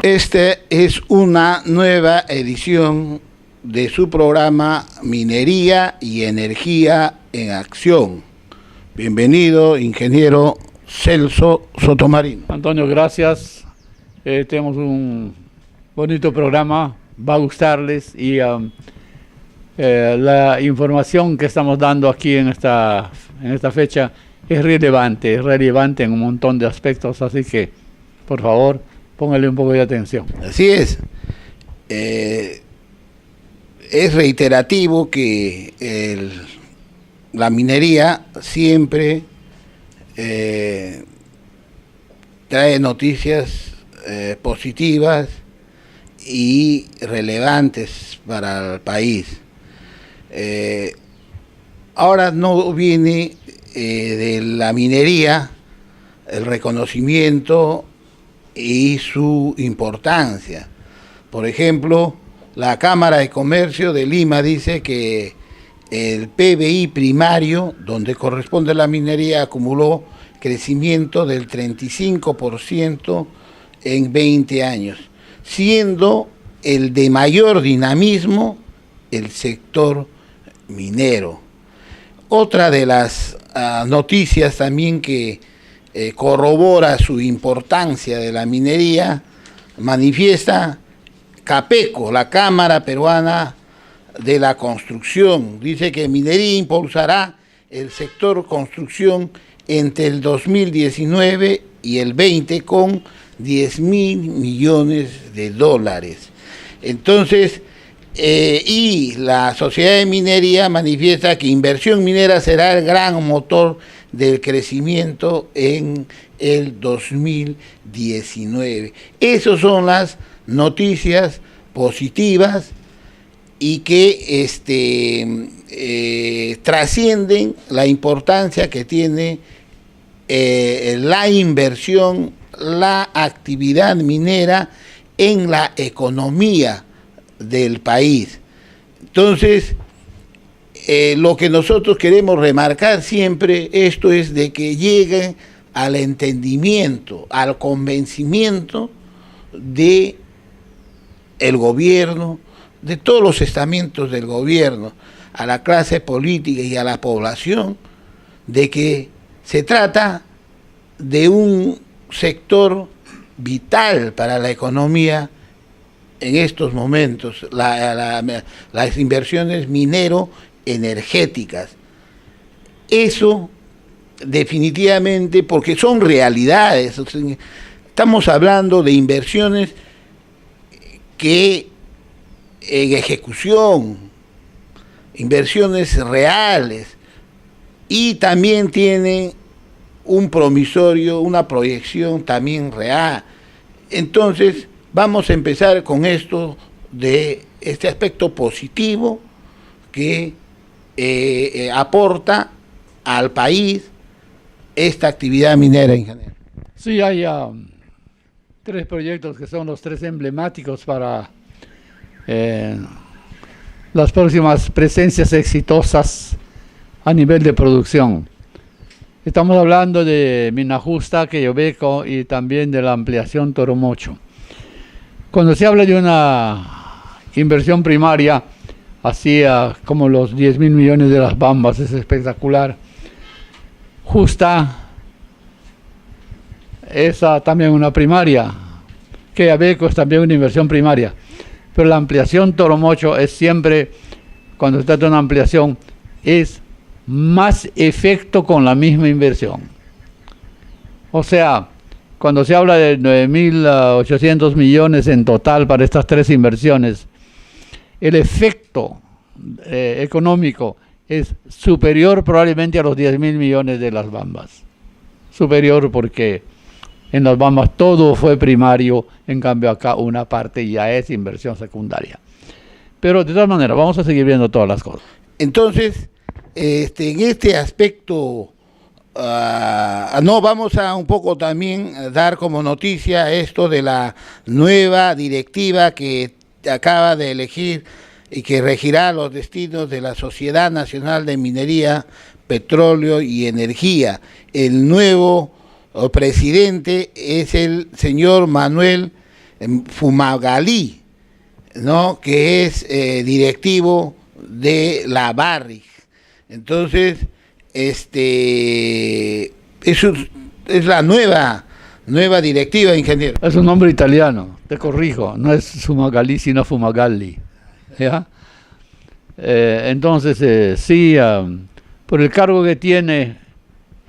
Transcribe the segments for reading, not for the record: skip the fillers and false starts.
Esta es una nueva edición de su programa Minería y Energía en Acción. Bienvenido, ingeniero Celso Sotomarino. Antonio, gracias. Tenemos un bonito programa, va a gustarles y la información que estamos dando aquí en esta fecha es relevante en un montón de aspectos, así que, por favor, póngale un poco de atención. Así es. Es reiterativo que la minería siempre trae noticias positivas y relevantes para el país. Ahora no viene de la minería el reconocimiento y su importancia. Por ejemplo, la Cámara de Comercio de Lima dice que el PBI primario, donde corresponde la minería, acumuló crecimiento del 35% en 20 años, siendo el de mayor dinamismo el sector minero. Otra de las noticias también que corrobora su importancia de la minería, manifiesta CAPECO, la Cámara Peruana de la Construcción. Dice que minería impulsará el sector construcción entre el 2019 y el 20 con 10.000 millones de dólares. Entonces, y la Sociedad de Minería manifiesta que inversión minera será el gran motor del crecimiento en el 2019. Esas son las noticias positivas y que trascienden la importancia que tiene la inversión, la actividad minera en la economía del país. Entonces, lo que nosotros queremos remarcar siempre, esto es de que llegue al entendimiento, al convencimiento de el gobierno, de todos los estamentos del gobierno, a la clase política y a la población, de que se trata de un sector vital para la economía en estos momentos, las inversiones minero-energéticas. Eso definitivamente, porque son realidades, estamos hablando de inversiones que en ejecución, inversiones reales, y también tienen un promisorio, una proyección también real. Entonces, vamos a empezar con esto, de este aspecto positivo que aporta al país esta actividad minera, ingeniero. Sí, hay tres proyectos que son los tres emblemáticos para las próximas presencias exitosas a nivel de producción. Estamos hablando de Mina Justa, Quelloveco y también de la ampliación Toromocho. Cuando se habla de una inversión primaria, así como los 10.000 millones de las Bambas, es espectacular. Justa es también una primaria, Quellaveco es también una inversión primaria, pero la ampliación Toromocho es siempre, cuando se trata de una ampliación, es más efecto con la misma inversión. O sea, cuando se habla de 9.800 millones en total para estas tres inversiones, el efecto económico es superior probablemente a los 10.000 millones de las Bambas. Superior porque en las Bambas todo fue primario, en cambio acá una parte ya es inversión secundaria. Pero de todas maneras, vamos a seguir viendo todas las cosas. Entonces, en este aspecto, no, vamos a un poco también dar como noticia esto de la nueva directiva que acaba de elegir y que regirá los destinos de la Sociedad Nacional de Minería, Petróleo y Energía. El nuevo presidente es el señor Manuel Fumagalli, ¿no? Que es directivo de la Barrick. Entonces, eso es la nueva directiva, ingeniero. Es un nombre italiano, te corrijo, no es Fumagalli, sino Fumagalli. ¿Ya? Entonces, sí, por el cargo que tiene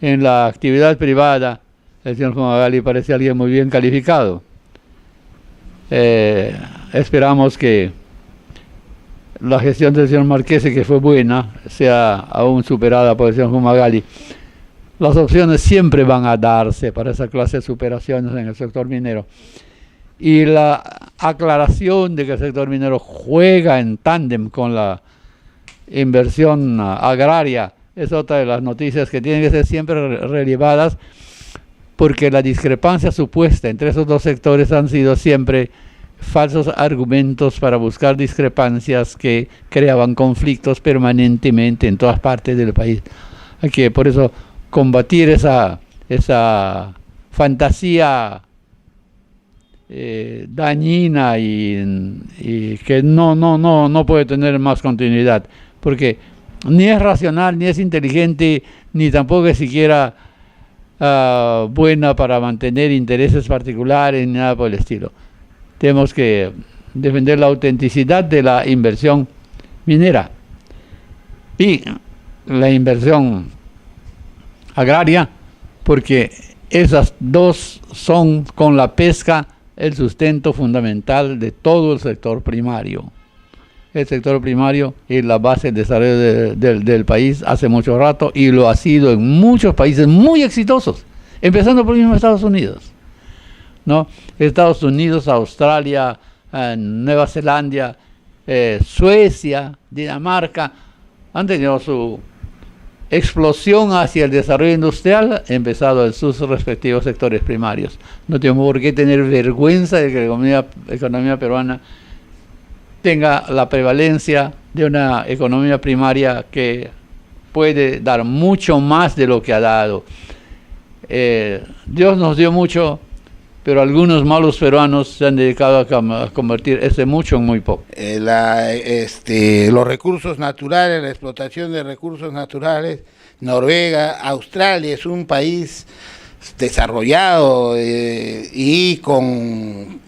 en la actividad privada, el señor Fumagalli parece alguien muy bien calificado. Esperamos que la gestión del señor Marchesi, que fue buena, sea aún superada por el señor Fumagalli. Las opciones siempre van a darse para esa clase de superaciones en el sector minero. Y la aclaración de que el sector minero juega en tándem con la inversión agraria es otra de las noticias que tienen que ser siempre relevadas, porque la discrepancia supuesta entre esos dos sectores han sido siempre falsos argumentos para buscar discrepancias que creaban conflictos permanentemente en todas partes del país. Hay que por eso combatir esa fantasía dañina y que no puede tener más continuidad, porque ni es racional, ni es inteligente, ni tampoco es siquiera buena para mantener intereses particulares, ni nada por el estilo. Tenemos que defender la autenticidad de la inversión minera y la inversión agraria, porque esas dos son con la pesca el sustento fundamental de todo el sector primario. El sector primario es la base del desarrollo del país hace mucho rato, y lo ha sido en muchos países muy exitosos, empezando por el mismo Estados Unidos, ¿no? Estados Unidos, Australia, Nueva Zelanda, Suecia, Dinamarca, han tenido su explosión hacia el desarrollo industrial, empezado en sus respectivos sectores primarios. No tenemos por qué tener vergüenza de que la economía peruana tenga la prevalencia de una economía primaria que puede dar mucho más de lo que ha dado. Dios nos dio mucho, pero algunos malos peruanos se han dedicado a convertir ese mucho en muy poco. Los recursos naturales, la explotación de recursos naturales, Noruega, Australia es un país desarrollado y con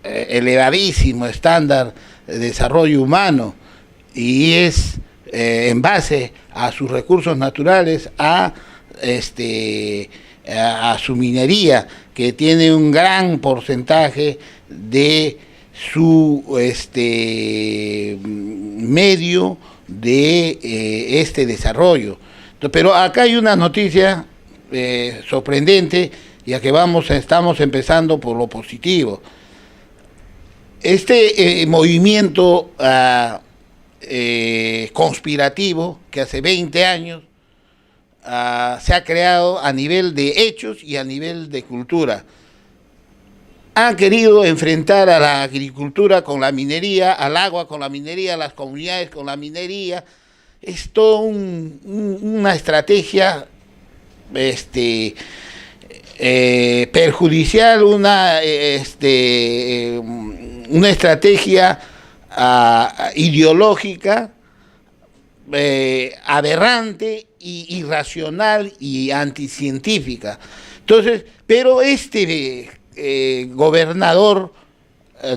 elevadísimo estándar de desarrollo humano, y es en base a sus recursos naturales, a su minería, que tiene un gran porcentaje de su medio de desarrollo. Pero acá hay una noticia sorprendente, ya que estamos empezando por lo positivo. Movimiento conspirativo que hace 20 años se ha creado a nivel de hechos y a nivel de cultura. Han querido enfrentar a la agricultura con la minería, al agua con la minería, a las comunidades con la minería. Es toda una estrategia perjudicial, una estrategia ideológica aberrante, irracional y anticientífica. Entonces, pero gobernador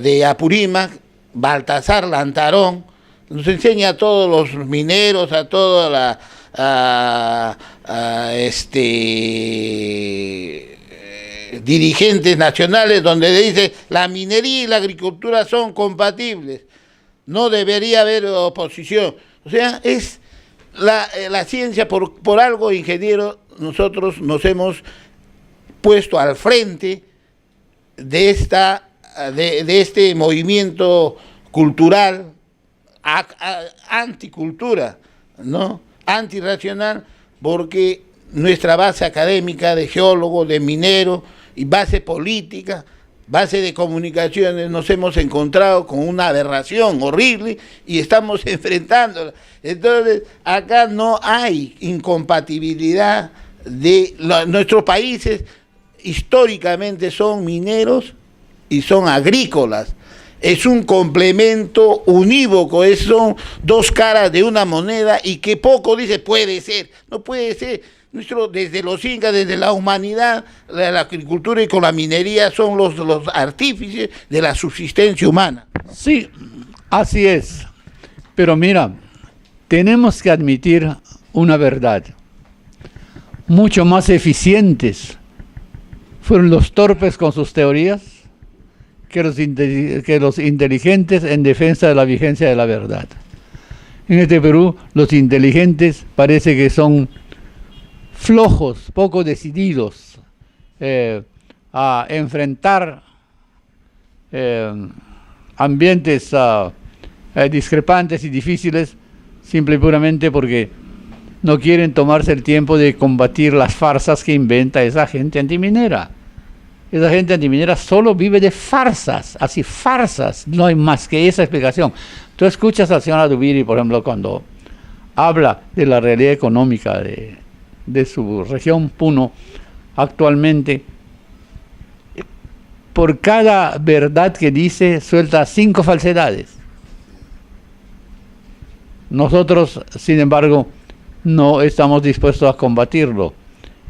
de Apurímac, Baltasar Lantarón, nos enseña a todos los mineros, a toda dirigentes nacionales, donde le dice la minería y la agricultura son compatibles, no debería haber oposición. O sea, es la ciencia, por algo, ingeniero, nosotros nos hemos puesto al frente de este movimiento cultural, anticultura, ¿no? Antirracional, porque nuestra base académica de geólogo, de minero, y base política, base de comunicaciones, nos hemos encontrado con una aberración horrible y estamos enfrentándola. Entonces, acá no hay incompatibilidad nuestros países históricamente son mineros y son agrícolas. Es un complemento unívoco, son dos caras de una moneda y que poco dice puede ser, no puede ser. Desde los incas, desde la humanidad, la agricultura y con la minería son los artífices de la subsistencia humana. Sí, así es. Pero mira, tenemos que admitir una verdad. Mucho más eficientes fueron los torpes con sus teorías que los inteligentes en defensa de la vigencia de la verdad. En este Perú, los inteligentes parece que son flojos, poco decididos a enfrentar ambientes discrepantes y difíciles, simple y puramente porque no quieren tomarse el tiempo de combatir las farsas que inventa esa gente antiminera. Esa gente antiminera solo vive de farsas, así farsas, no hay más que esa explicación. Tú escuchas al señor Adubiri, por ejemplo, cuando habla de la realidad económica de su región Puno actualmente, por cada verdad que dice, suelta 5 falsedades. Nosotros, sin embargo, no estamos dispuestos a combatirlo,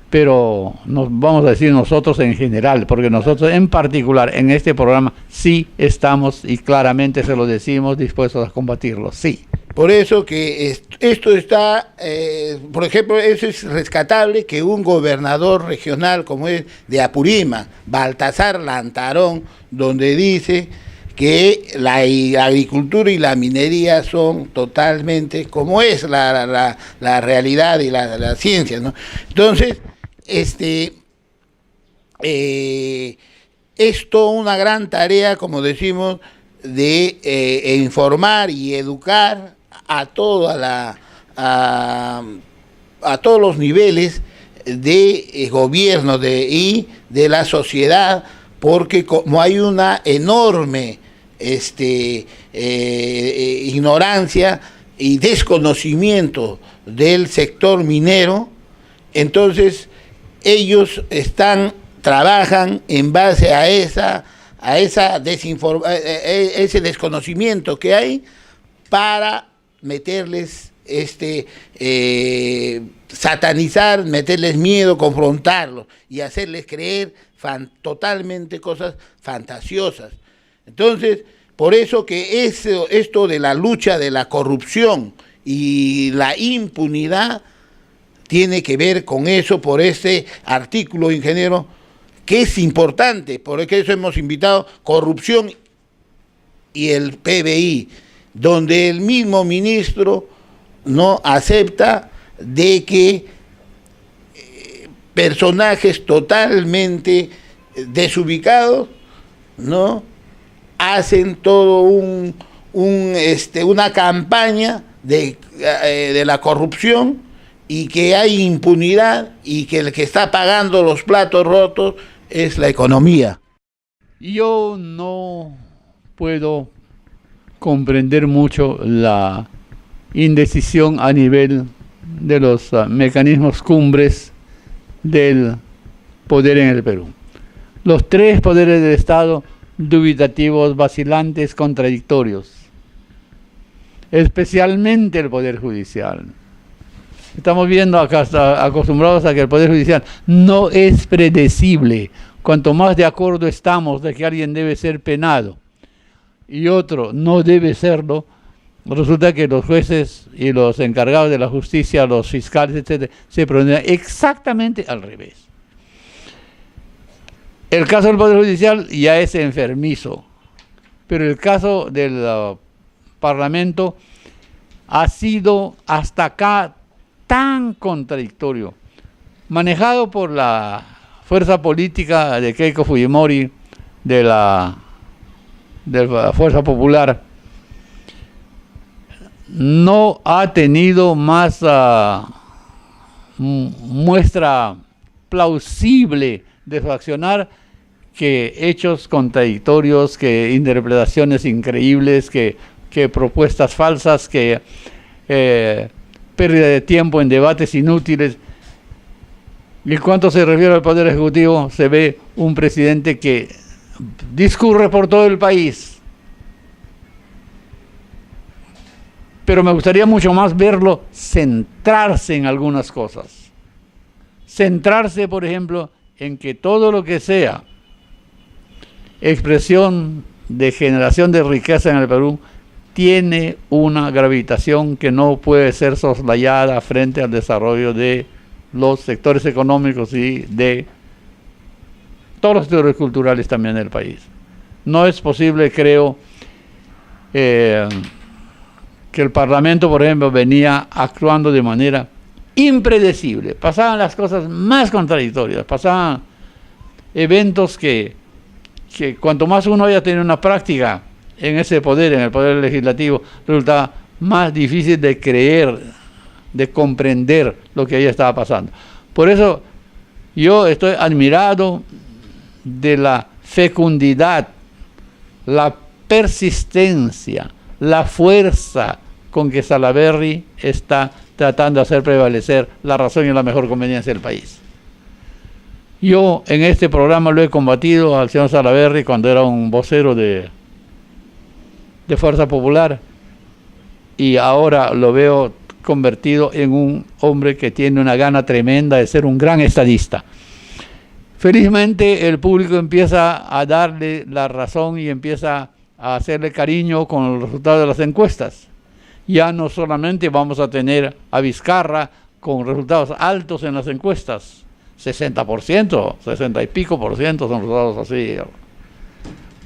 pero vamos a decir nosotros en general, porque nosotros en particular en este programa sí estamos, y claramente se lo decimos, dispuestos a combatirlo, sí. Por eso que esto está, por ejemplo, eso es rescatable que un gobernador regional como es de Apurímac, Baltasar Lantarón, donde dice que la agricultura y la minería son totalmente como es la realidad y la ciencia, ¿no? Entonces, es toda una gran tarea, como decimos, de informar y educar a todos los niveles de gobierno y de la sociedad, porque como hay una enorme ignorancia y desconocimiento del sector minero, entonces ellos trabajan en base a ese desconocimiento que hay para meterles satanizar, meterles miedo, confrontarlos y hacerles creer totalmente cosas fantasiosas. Entonces, por eso que esto de la lucha de la corrupción y la impunidad tiene que ver con eso, por este artículo, ingeniero, que es importante, por eso hemos invitado corrupción y el PBI, donde el mismo ministro no acepta de que personajes totalmente desubicados, ¿no?, hacen todo una campaña de la corrupción y que hay impunidad y que el que está pagando los platos rotos es la economía. Yo no puedo comprender mucho la indecisión a nivel de los mecanismos cumbres del poder en el Perú. Los 3 poderes del Estado dubitativos, vacilantes, contradictorios, especialmente el Poder Judicial. Estamos viendo acá, acostumbrados a que el Poder Judicial no es predecible. Cuanto más de acuerdo estamos de que alguien debe ser penado y otro no debe serlo, resulta que los jueces y los encargados de la justicia, los fiscales, etcétera, se pronuncian exactamente al revés. El caso del Poder Judicial ya es enfermizo, pero el caso del Parlamento ha sido hasta acá tan contradictorio, manejado por la fuerza política de Keiko Fujimori, de la Fuerza Popular. No ha tenido más muestra plausible de su accionar que hechos contradictorios, que interpretaciones increíbles, que propuestas falsas, que pérdida de tiempo en debates inútiles. Y en cuanto se refiere al Poder Ejecutivo, se ve un presidente que discurre por todo el país. Pero me gustaría mucho más verlo centrarse en algunas cosas. Centrarse, por ejemplo, en que todo lo que sea expresión de generación de riqueza en el Perú tiene una gravitación que no puede ser soslayada frente al desarrollo de los sectores económicos y de todos los sectores culturales también del país. No es posible, creo, que el Parlamento, por ejemplo, venía actuando de manera impredecible. Pasaban las cosas más contradictorias, pasaban eventos que cuanto más uno haya tenido una práctica en ese poder, en el poder legislativo, resultaba más difícil de creer, de comprender lo que ahí estaba pasando. Por eso yo estoy admirado de la fecundidad, la persistencia, la fuerza con que Salaverry está tratando de hacer prevalecer la razón y la mejor conveniencia del país. Yo en este programa lo he combatido al señor Salaverry cuando era un vocero de Fuerza Popular, y ahora lo veo convertido en un hombre que tiene una gana tremenda de ser un gran estadista. Felizmente el público empieza a darle la razón y empieza a hacerle cariño con los resultados de las encuestas. Ya no solamente vamos a tener a Vizcarra con resultados altos en las encuestas, 60%, 60 y pico por ciento, son resultados así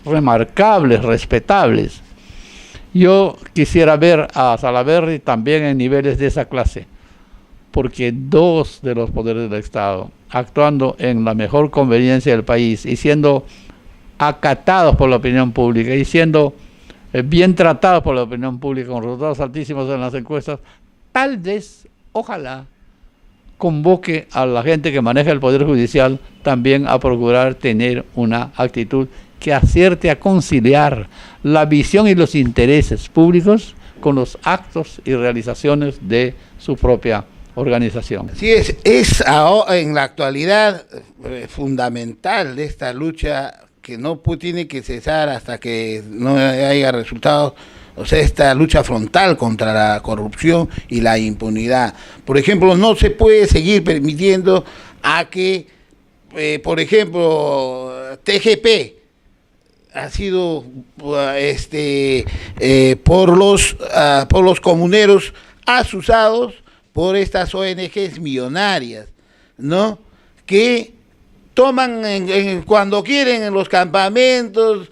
remarcables, respetables. Yo quisiera ver a Salaverry también en niveles de esa clase, porque dos de los poderes del Estado, actuando en la mejor conveniencia del país y siendo acatados por la opinión pública y siendo bien tratados por la opinión pública con resultados altísimos en las encuestas, tal vez, ojalá, convoque a la gente que maneja el Poder Judicial también a procurar tener una actitud que acierte a conciliar la visión y los intereses públicos con los actos y realizaciones de su propia organización. Sí, es ahora, en la actualidad fundamental de esta lucha que no tiene que cesar hasta que no haya resultados, o sea, esta lucha frontal contra la corrupción y la impunidad. Por ejemplo, no se puede seguir permitiendo a que, por ejemplo, TGP ha sido por los comuneros asusados por estas ONGs millonarias, ¿no? Que toman cuando quieren en los campamentos,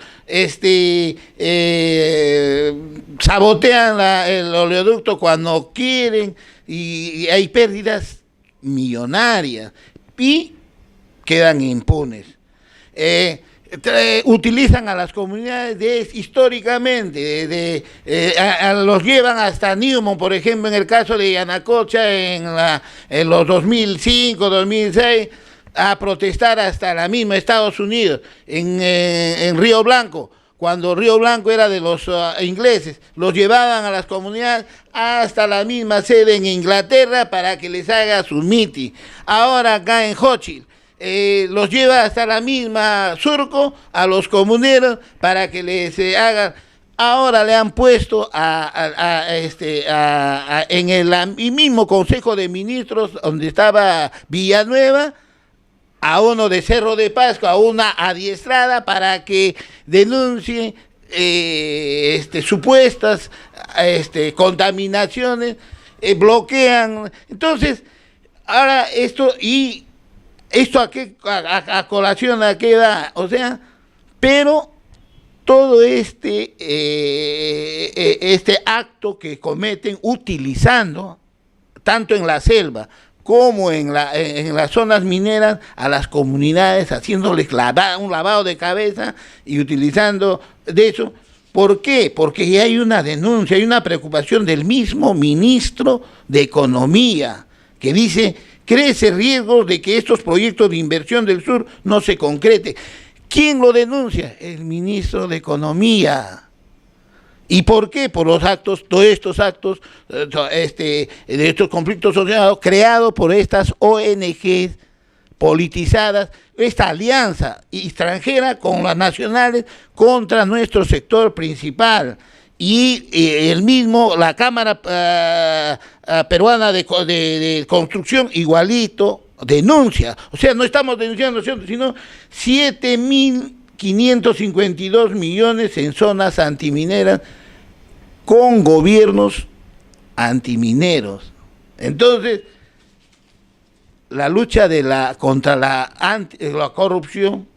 sabotean el oleoducto cuando quieren, y hay pérdidas millonarias y quedan impunes. Utilizan a las comunidades históricamente, los llevan hasta Newman, por ejemplo, en el caso de Yanacocha en los 2005, 2006, a protestar hasta la misma Estados Unidos, en Río Blanco, cuando Río Blanco era de los ingleses, los llevaban a las comunidades hasta la misma sede en Inglaterra para que les haga su mitin. Ahora acá en Xochitl, los lleva hasta la misma Surco a los comuneros para que les hagan. Ahora le han puesto en el mismo Consejo de Ministros donde estaba Villanueva, a uno de Cerro de Pasco, a una adiestrada para que denuncie supuestas contaminaciones, bloquean. Entonces, ahora esto a colación a qué da, o sea, pero todo este acto que cometen utilizando, tanto en la selva como en las zonas mineras, a las comunidades, haciéndoles un lavado de cabeza y utilizando de eso. ¿Por qué? Porque ya hay una denuncia, hay una preocupación del mismo ministro de Economía, que dice: crece riesgo de que estos proyectos de inversión del sur no se concreten. ¿Quién lo denuncia? El ministro de Economía. ¿Y por qué? Por los actos, todos estos actos, de estos conflictos sociales creados por estas ONGs politizadas. esta alianza extranjera con las nacionales contra nuestro sector principal. Y la Cámara Peruana de Construcción igualito denuncia. O sea, no estamos denunciando, sino 7.552 millones en zonas antimineras con gobiernos antimineros. Entonces, la lucha contra la corrupción,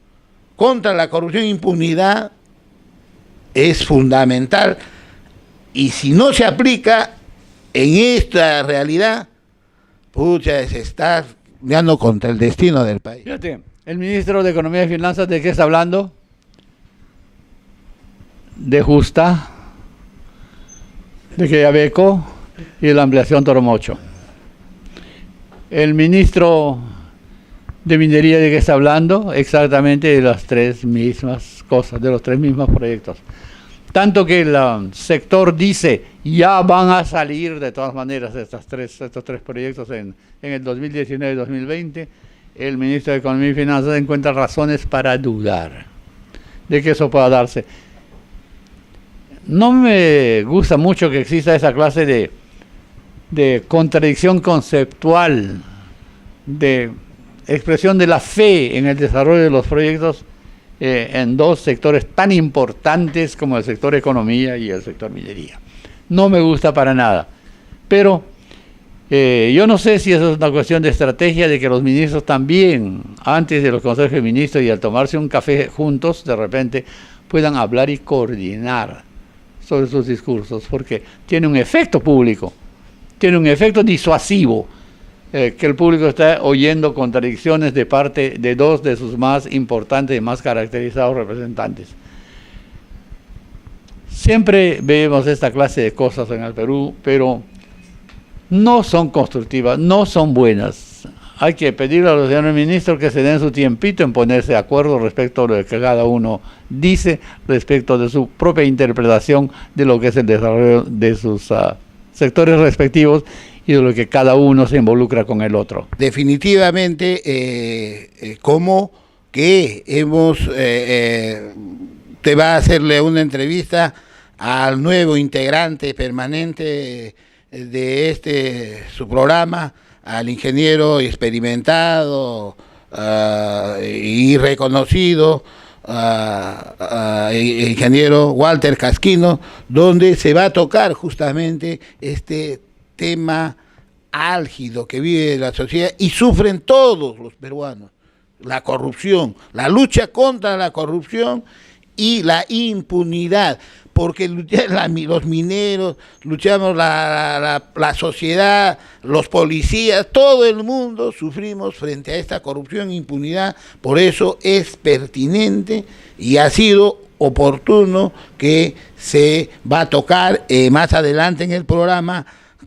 e impunidad, es fundamental. Y si no se aplica en esta realidad, pucha, se está peleando contra el destino del país. Fíjate, el ministro de Economía y Finanzas, ¿de qué está hablando? De Justa, de Quellaveco y de la ampliación Toromocho. El ministro de Minería, ¿de qué está hablando? Exactamente de las tres mismas cosas, de los tres mismos proyectos. Tanto que el sector dice, ya van a salir de todas maneras estos tres proyectos en el 2019 y 2020, el ministro de Economía y Finanzas encuentra razones para dudar de que eso pueda darse. No me gusta mucho que exista esa clase de contradicción conceptual, de expresión de la fe en el desarrollo de los proyectos en dos sectores tan importantes como el sector economía y el sector minería. No me gusta para nada, pero yo no sé si eso es una cuestión de estrategia, de que los ministros también, antes de los consejos de ministros y al tomarse un café juntos, de repente puedan hablar y coordinar sobre sus discursos, porque tiene un efecto público, tiene un efecto disuasivo, que el público está oyendo contradicciones de parte de dos de sus más importantes y más caracterizados representantes. Siempre vemos esta clase de cosas en el Perú, pero no son constructivas, no son buenas. Hay que pedirle a los señores ministros que se den su tiempito en ponerse de acuerdo respecto a lo que cada uno dice, respecto de su propia interpretación de lo que es el desarrollo de sus sectores respectivos y de lo que cada uno se involucra con el otro. Definitivamente, como que te va a hacerle una entrevista al nuevo integrante permanente de su programa, al ingeniero experimentado y reconocido, ingeniero Walter Casquino, donde se va a tocar justamente este tema álgido que vive la sociedad y sufren todos los peruanos: la corrupción, la lucha contra la corrupción y la impunidad, porque los mineros, luchamos la sociedad, los policías, todo el mundo sufrimos frente a esta corrupción e impunidad. Por eso es pertinente y ha sido oportuno que se va a tocar más adelante en el programa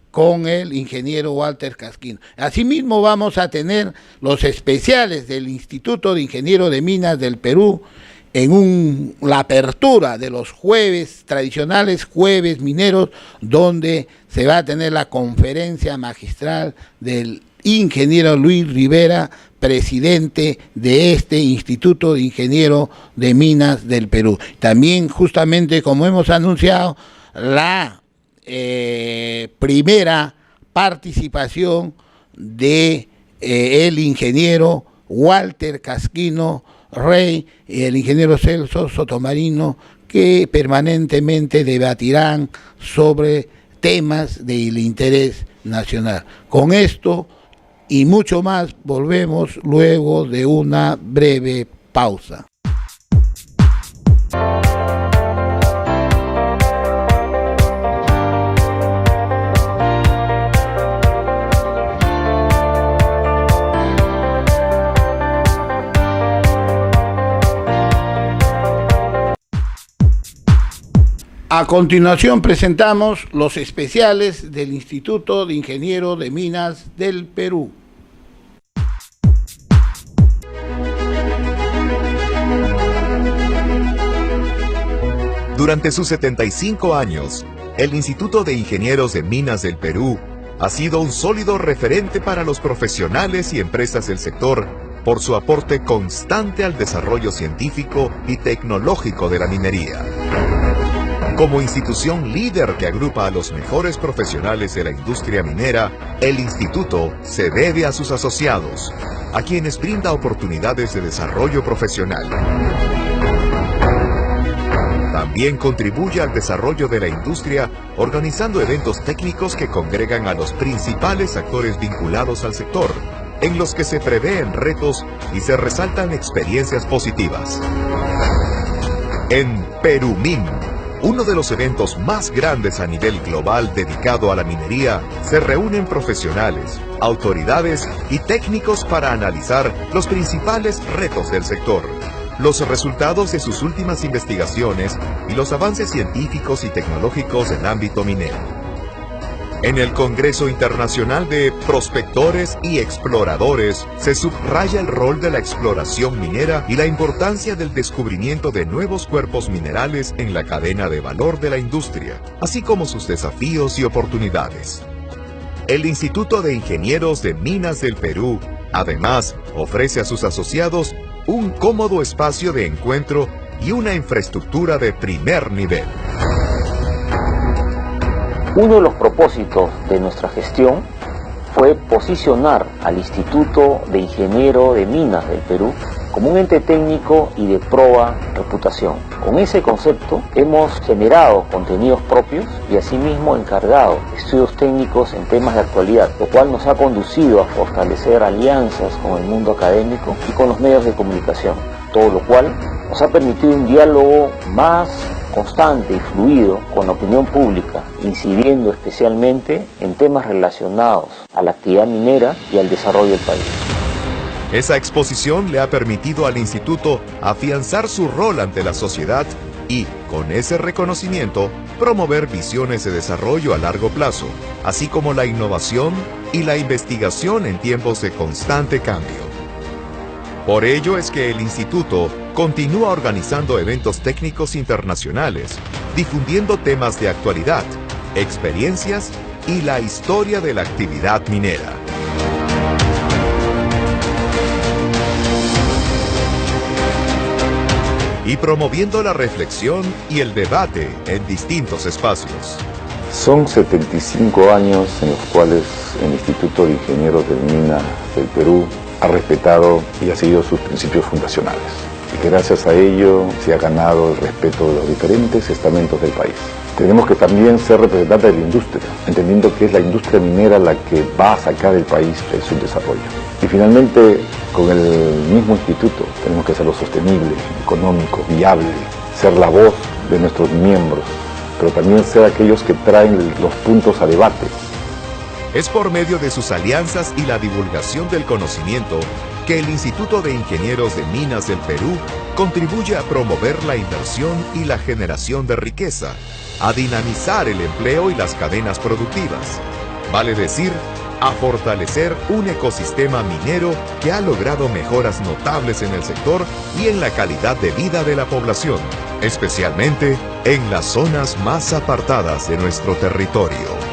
con el ingeniero Walter Casquino. Asimismo vamos a tener los especiales del Instituto de Ingenieros de Minas del Perú en la apertura de los jueves, tradicionales jueves mineros, donde se va a tener la conferencia magistral del ingeniero Luis Rivera, presidente de este Instituto de Ingenieros de Minas del Perú. También, justamente como hemos anunciado, la primera participación de el ingeniero Walter Casquino Rey y el ingeniero Celso Sotomarino, que permanentemente debatirán sobre temas del interés nacional. Con esto y mucho más volvemos luego de una breve pausa. A continuación presentamos los especiales del Instituto de Ingenieros de Minas del Perú. Durante sus 75 años, el Instituto de Ingenieros de Minas del Perú ha sido un sólido referente para los profesionales y empresas del sector por su aporte constante al desarrollo científico y tecnológico de la minería. Como institución líder que agrupa a los mejores profesionales de la industria minera, el instituto se debe a sus asociados, a quienes brinda oportunidades de desarrollo profesional. También contribuye al desarrollo de la industria organizando eventos técnicos que congregan a los principales actores vinculados al sector, en los que se prevén retos y se resaltan experiencias positivas. En Perumín, uno de los eventos más grandes a nivel global dedicado a la minería, se reúnen profesionales, autoridades y técnicos para analizar los principales retos del sector, los resultados de sus últimas investigaciones y los avances científicos y tecnológicos en ámbito minero. En el Congreso Internacional de Prospectores y Exploradores se subraya el rol de la exploración minera y la importancia del descubrimiento de nuevos cuerpos minerales en la cadena de valor de la industria, así como sus desafíos y oportunidades. El Instituto de Ingenieros de Minas del Perú, además, ofrece a sus asociados un cómodo espacio de encuentro y una infraestructura de primer nivel. Uno de los propósitos de nuestra gestión fue posicionar al Instituto de Ingeniero de Minas del Perú como un ente técnico y de proba reputación. Con ese concepto hemos generado contenidos propios y asimismo encargado estudios técnicos en temas de actualidad, lo cual nos ha conducido a fortalecer alianzas con el mundo académico y con los medios de comunicación, todo lo cual nos ha permitido un diálogo más constante y fluido con la opinión pública, incidiendo especialmente en temas relacionados a la actividad minera y al desarrollo del país. Esa exposición le ha permitido al instituto afianzar su rol ante la sociedad y, con ese reconocimiento, promover visiones de desarrollo a largo plazo, así como la innovación y la investigación en tiempos de constante cambio. Por ello es que el instituto continúa organizando eventos técnicos internacionales, difundiendo temas de actualidad, experiencias y la historia de la actividad minera. Y promoviendo la reflexión y el debate en distintos espacios. Son 75 años en los cuales el Instituto de Ingenieros de Minas del Perú ha respetado y ha seguido sus principios fundacionales, y que gracias a ello se ha ganado el respeto de los diferentes estamentos del país. Tenemos que también ser representantes de la industria, entendiendo que es la industria minera la que va a sacar el país de su desarrollo. Y finalmente, con el mismo instituto, tenemos que hacerlo sostenible, económico, viable, ser la voz de nuestros miembros, pero también ser aquellos que traen los puntos a debate. Es por medio de sus alianzas y la divulgación del conocimiento que el Instituto de Ingenieros de Minas del Perú contribuye a promover la inversión y la generación de riqueza, a dinamizar el empleo y las cadenas productivas, vale decir, a fortalecer un ecosistema minero que ha logrado mejoras notables en el sector y en la calidad de vida de la población, especialmente en las zonas más apartadas de nuestro territorio.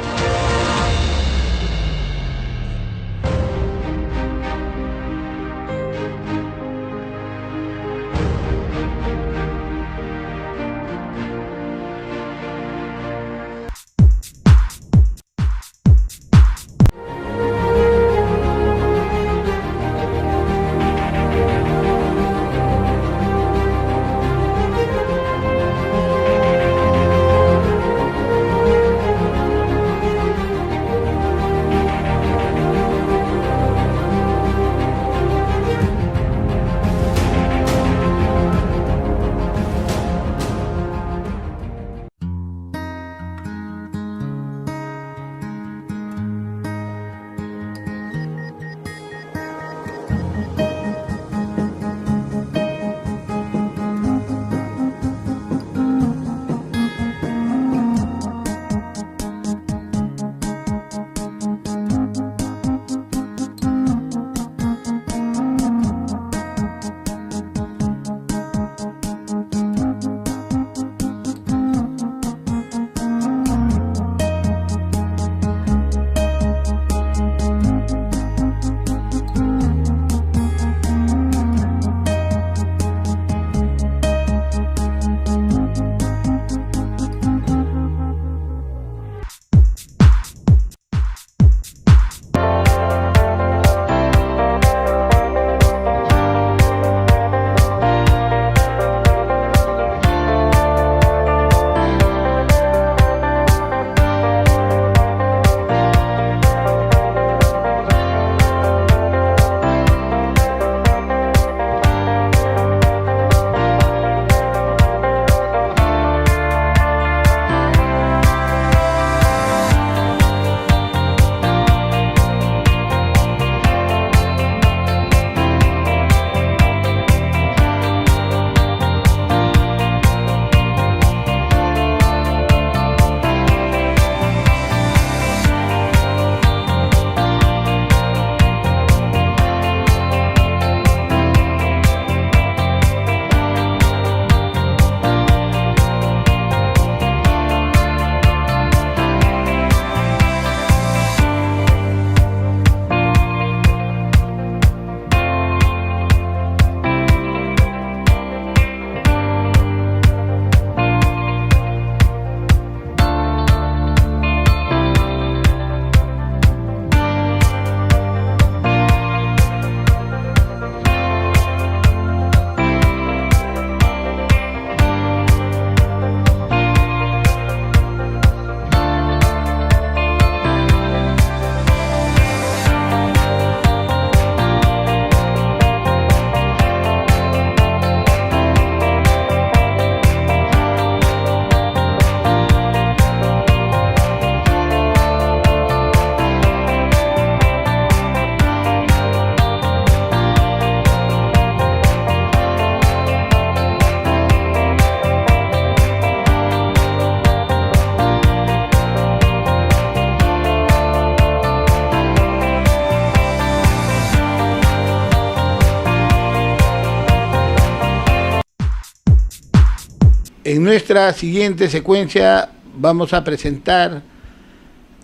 En nuestra siguiente secuencia vamos a presentar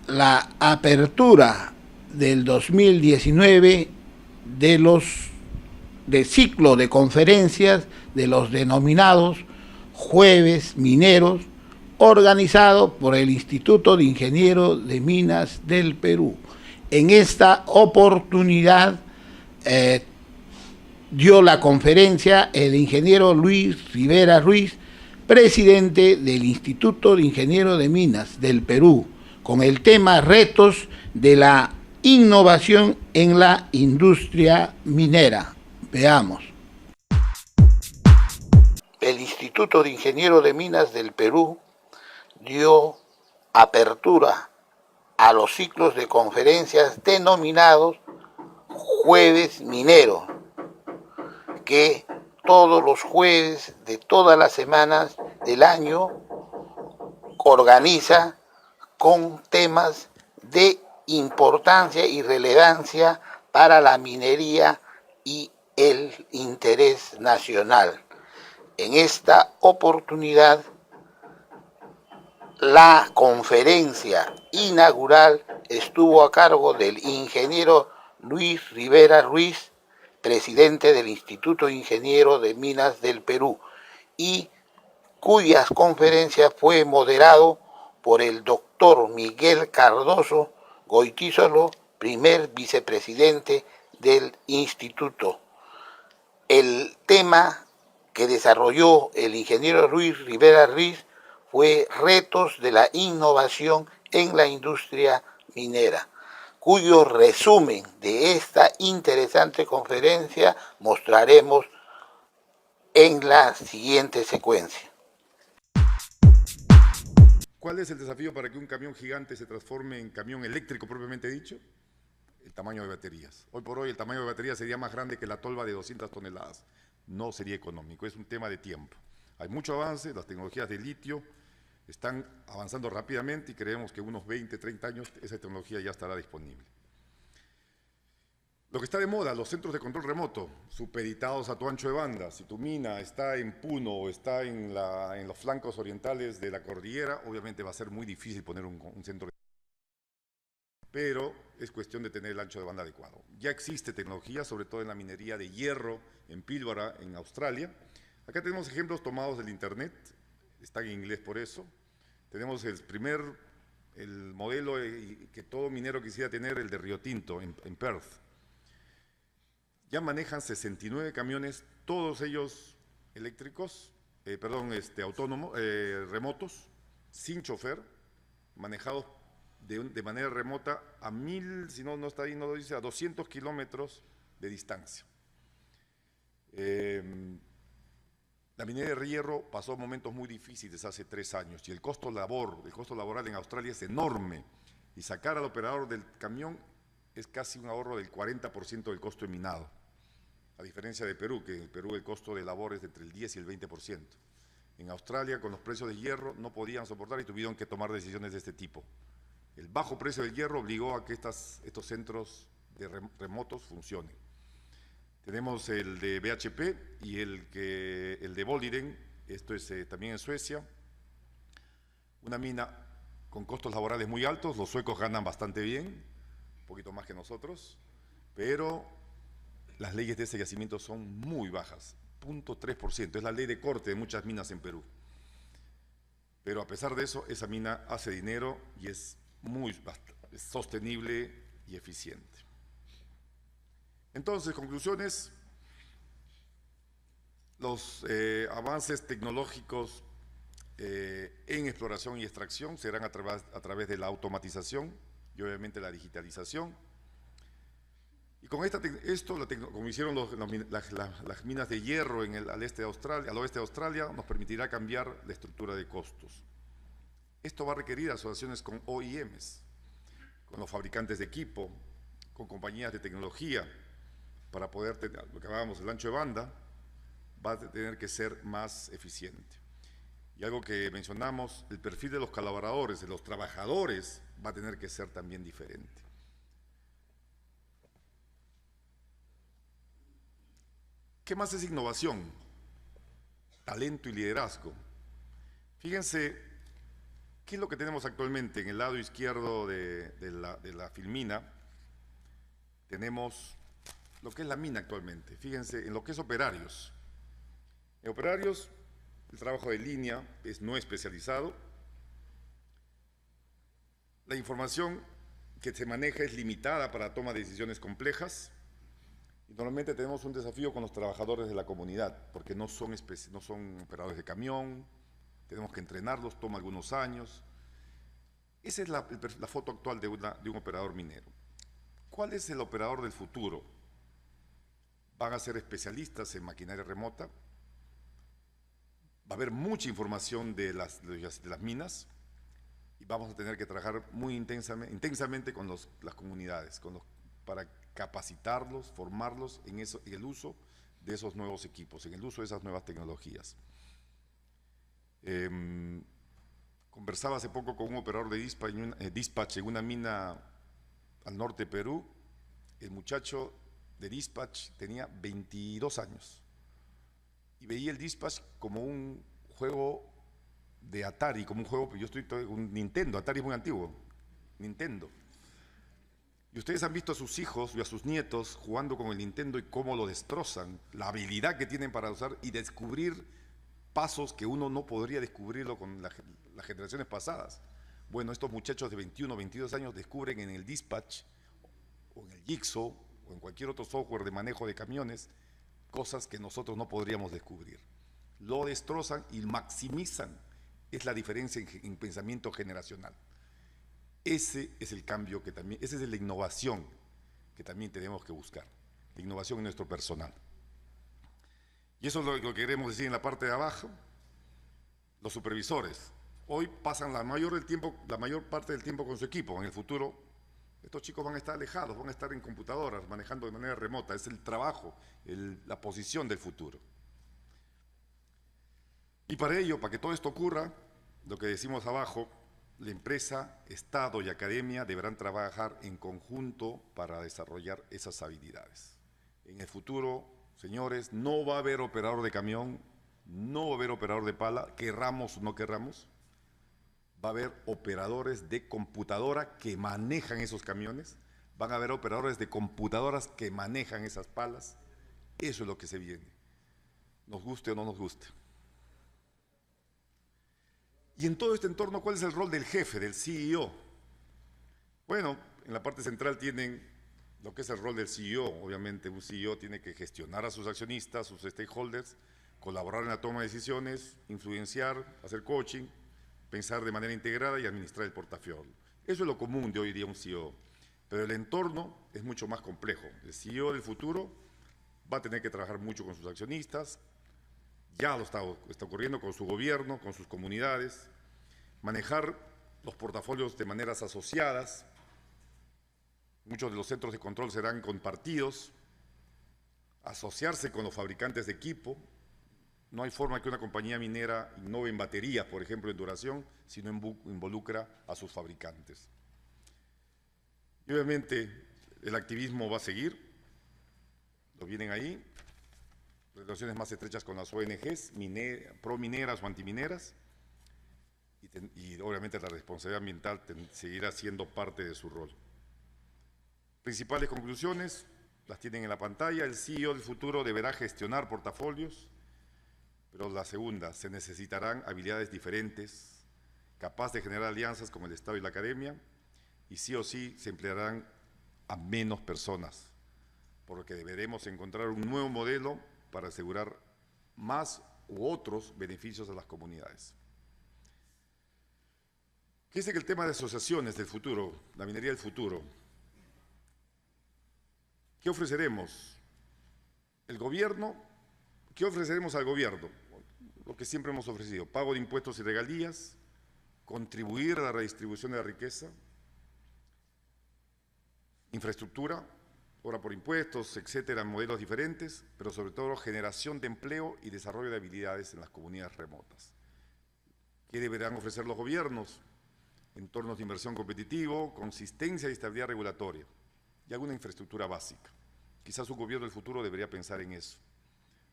la apertura del 2019 de ciclo de conferencias de los denominados Jueves Mineros, organizado por el Instituto de Ingenieros de Minas del Perú. En esta oportunidad dio la conferencia el ingeniero Luis Rivera Ruiz, presidente del Instituto de Ingenieros de Minas del Perú, con el tema Retos de la innovación en la industria minera. Veamos. El Instituto de Ingenieros de Minas del Perú dio apertura a los ciclos de conferencias denominados Jueves Minero, que todos los jueves de todas las semanas del año organiza con temas de importancia y relevancia para la minería y el interés nacional. En esta oportunidad, la conferencia inaugural estuvo a cargo del ingeniero Luis Rivera Ruiz, presidente del Instituto de Ingenieros de Minas del Perú, y cuyas conferencias fue moderado por el doctor Miguel Cardoso Goytisolo, primer vicepresidente del instituto. El tema que desarrolló el ingeniero Luis Rivera Ruiz fue Retos de la innovación en la industria minera, cuyo resumen de esta interesante conferencia mostraremos en la siguiente secuencia. ¿Cuál es el desafío para que un camión gigante se transforme en camión eléctrico propiamente dicho? El tamaño de baterías. Hoy por hoy el tamaño de baterías sería más grande que la tolva de 200 toneladas. No sería económico, es un tema de tiempo. Hay mucho avance, las tecnologías de litio están avanzando rápidamente y creemos que unos 20, 30 años esa tecnología ya estará disponible. Lo que está de moda, los centros de control remoto, supeditados a tu ancho de banda. Si tu mina está en Puno o está en los flancos orientales de la cordillera, obviamente va a ser muy difícil poner un centro de... Pero es cuestión de tener el ancho de banda adecuado. Ya existe tecnología, sobre todo en la minería de hierro, en Pilbara, en Australia. Acá tenemos ejemplos tomados del internet, están en inglés por eso. Tenemos el modelo que todo minero quisiera tener, el de Rio Tinto, en Perth. Ya manejan 69 camiones, todos ellos eléctricos, autónomos, remotos, sin chofer, manejados de manera remota a 1000, si no está ahí, no lo dice, a 200 kilómetros de distancia. La minería de hierro pasó momentos muy difíciles hace 3 años y el costo laboral en Australia es enorme y sacar al operador del camión es casi un ahorro del 40% del costo de minado. A diferencia de Perú, que en Perú el costo de labor es de entre el 10 y el 20%. En Australia, con los precios de hierro, no podían soportar y tuvieron que tomar decisiones de este tipo. El bajo precio del hierro obligó a que estos centros remotos funcionen. Tenemos el de BHP y el de Boliden, esto es también en Suecia. Una mina con costos laborales muy altos, los suecos ganan bastante bien, un poquito más que nosotros, pero las leyes de ese yacimiento son muy bajas, 0.3%, es la ley de corte de muchas minas en Perú. Pero a pesar de eso, esa mina hace dinero y es es sostenible y eficiente. Entonces, conclusiones, los avances tecnológicos en exploración y extracción serán a través de la automatización y obviamente la digitalización. Y con como hicieron las minas de hierro al oeste de Australia, nos permitirá cambiar la estructura de costos. Esto va a requerir asociaciones con OEMs, con los fabricantes de equipo, con compañías de tecnología, para poder tener, lo que hablábamos, el ancho de banda, va a tener que ser más eficiente. Y algo que mencionamos, el perfil de los colaboradores, de los trabajadores, va a tener que ser también diferente. ¿Qué más es innovación? Talento y liderazgo. Fíjense, ¿qué es lo que tenemos actualmente? En el lado izquierdo de la filmina tenemos lo que es la mina actualmente. Fíjense, en lo que es operarios. En operarios, el trabajo de línea es no especializado. La información que se maneja es limitada para toma de decisiones complejas. Y normalmente tenemos un desafío con los trabajadores de la comunidad, porque no son operadores de camión, tenemos que entrenarlos, toma algunos años. Esa es la foto actual de un operador minero. ¿Cuál es el operador del futuro? Van a ser especialistas en maquinaria remota, va a haber mucha información de las minas y vamos a tener que trabajar muy intensamente con las comunidades, para capacitarlos, formarlos en el uso de esos nuevos equipos, en el uso de esas nuevas tecnologías. Conversaba hace poco con un operador de dispatch en una mina al norte de Perú. El muchacho de dispatch tenía 22 años y veía el dispatch como un juego de Atari, como un juego, yo estoy un Nintendo, Atari es muy antiguo, Nintendo. Y ustedes han visto a sus hijos y a sus nietos jugando con el Nintendo y cómo lo destrozan, la habilidad que tienen para usar y descubrir pasos que uno no podría descubrirlo con las generaciones pasadas. Bueno, estos muchachos de 21 o 22 años descubren en el dispatch o en el Jigsaw o en cualquier otro software de manejo de camiones cosas que nosotros no podríamos descubrir. Lo destrozan y maximizan. Es la diferencia en pensamiento generacional. Ese es el cambio esa es la innovación que también tenemos que buscar. La innovación en nuestro personal. Y eso es lo que queremos decir en la parte de abajo. Los supervisores. Hoy pasan la mayor parte del tiempo con su equipo. En el futuro, estos chicos van a estar alejados, van a estar en computadoras, manejando de manera remota. Es el trabajo, la posición del futuro. Y para ello, para que todo esto ocurra, lo que decimos abajo, la empresa, Estado y academia deberán trabajar en conjunto para desarrollar esas habilidades. En el futuro, señores, no va a haber operador de camión, no va a haber operador de pala, querramos o no querramos. Va a haber operadores de computadora que manejan esos camiones, van a haber operadores de computadoras que manejan esas palas. Eso es lo que se viene, nos guste o no nos guste. Y en todo este entorno, ¿cuál es el rol del jefe, del CEO? Bueno, en la parte central tienen lo que es el rol del CEO. Obviamente un CEO tiene que gestionar a sus accionistas, sus stakeholders, colaborar en la toma de decisiones, influenciar, hacer coaching, pensar de manera integrada y administrar el portafolio. Eso es lo común de hoy día un CEO. Pero el entorno es mucho más complejo. El CEO del futuro va a tener que trabajar mucho con sus accionistas, ya lo está ocurriendo con su gobierno, con sus comunidades, manejar los portafolios de maneras asociadas. Muchos de los centros de control serán compartidos, asociarse con los fabricantes de equipo. No hay forma que una compañía minera innove en baterías, por ejemplo, en duración, si no involucra a sus fabricantes. Y obviamente el activismo va a seguir, lo vienen ahí, relaciones más estrechas con las ONGs, pro-mineras o antimineras, y obviamente la responsabilidad ambiental seguirá siendo parte de su rol. Principales conclusiones, las tienen en la pantalla. El CEO del futuro deberá gestionar portafolios, pero la segunda, se necesitarán habilidades diferentes, capaz de generar alianzas con el Estado y la academia, y sí o sí se emplearán a menos personas, por lo que deberemos encontrar un nuevo modelo para asegurar más u otros beneficios a las comunidades. Fíjense que el tema de asociaciones del futuro, la minería del futuro, ¿qué ofreceremos? El gobierno, ¿qué ofreceremos al gobierno? Lo que siempre hemos ofrecido, pago de impuestos y regalías, contribuir a la redistribución de la riqueza, infraestructura, obra por impuestos, etcétera, modelos diferentes, pero sobre todo generación de empleo y desarrollo de habilidades en las comunidades remotas. ¿Qué deberán ofrecer los gobiernos? Entornos de inversión competitivo, consistencia y estabilidad regulatoria, y alguna infraestructura básica. Quizás un gobierno del futuro debería pensar en eso.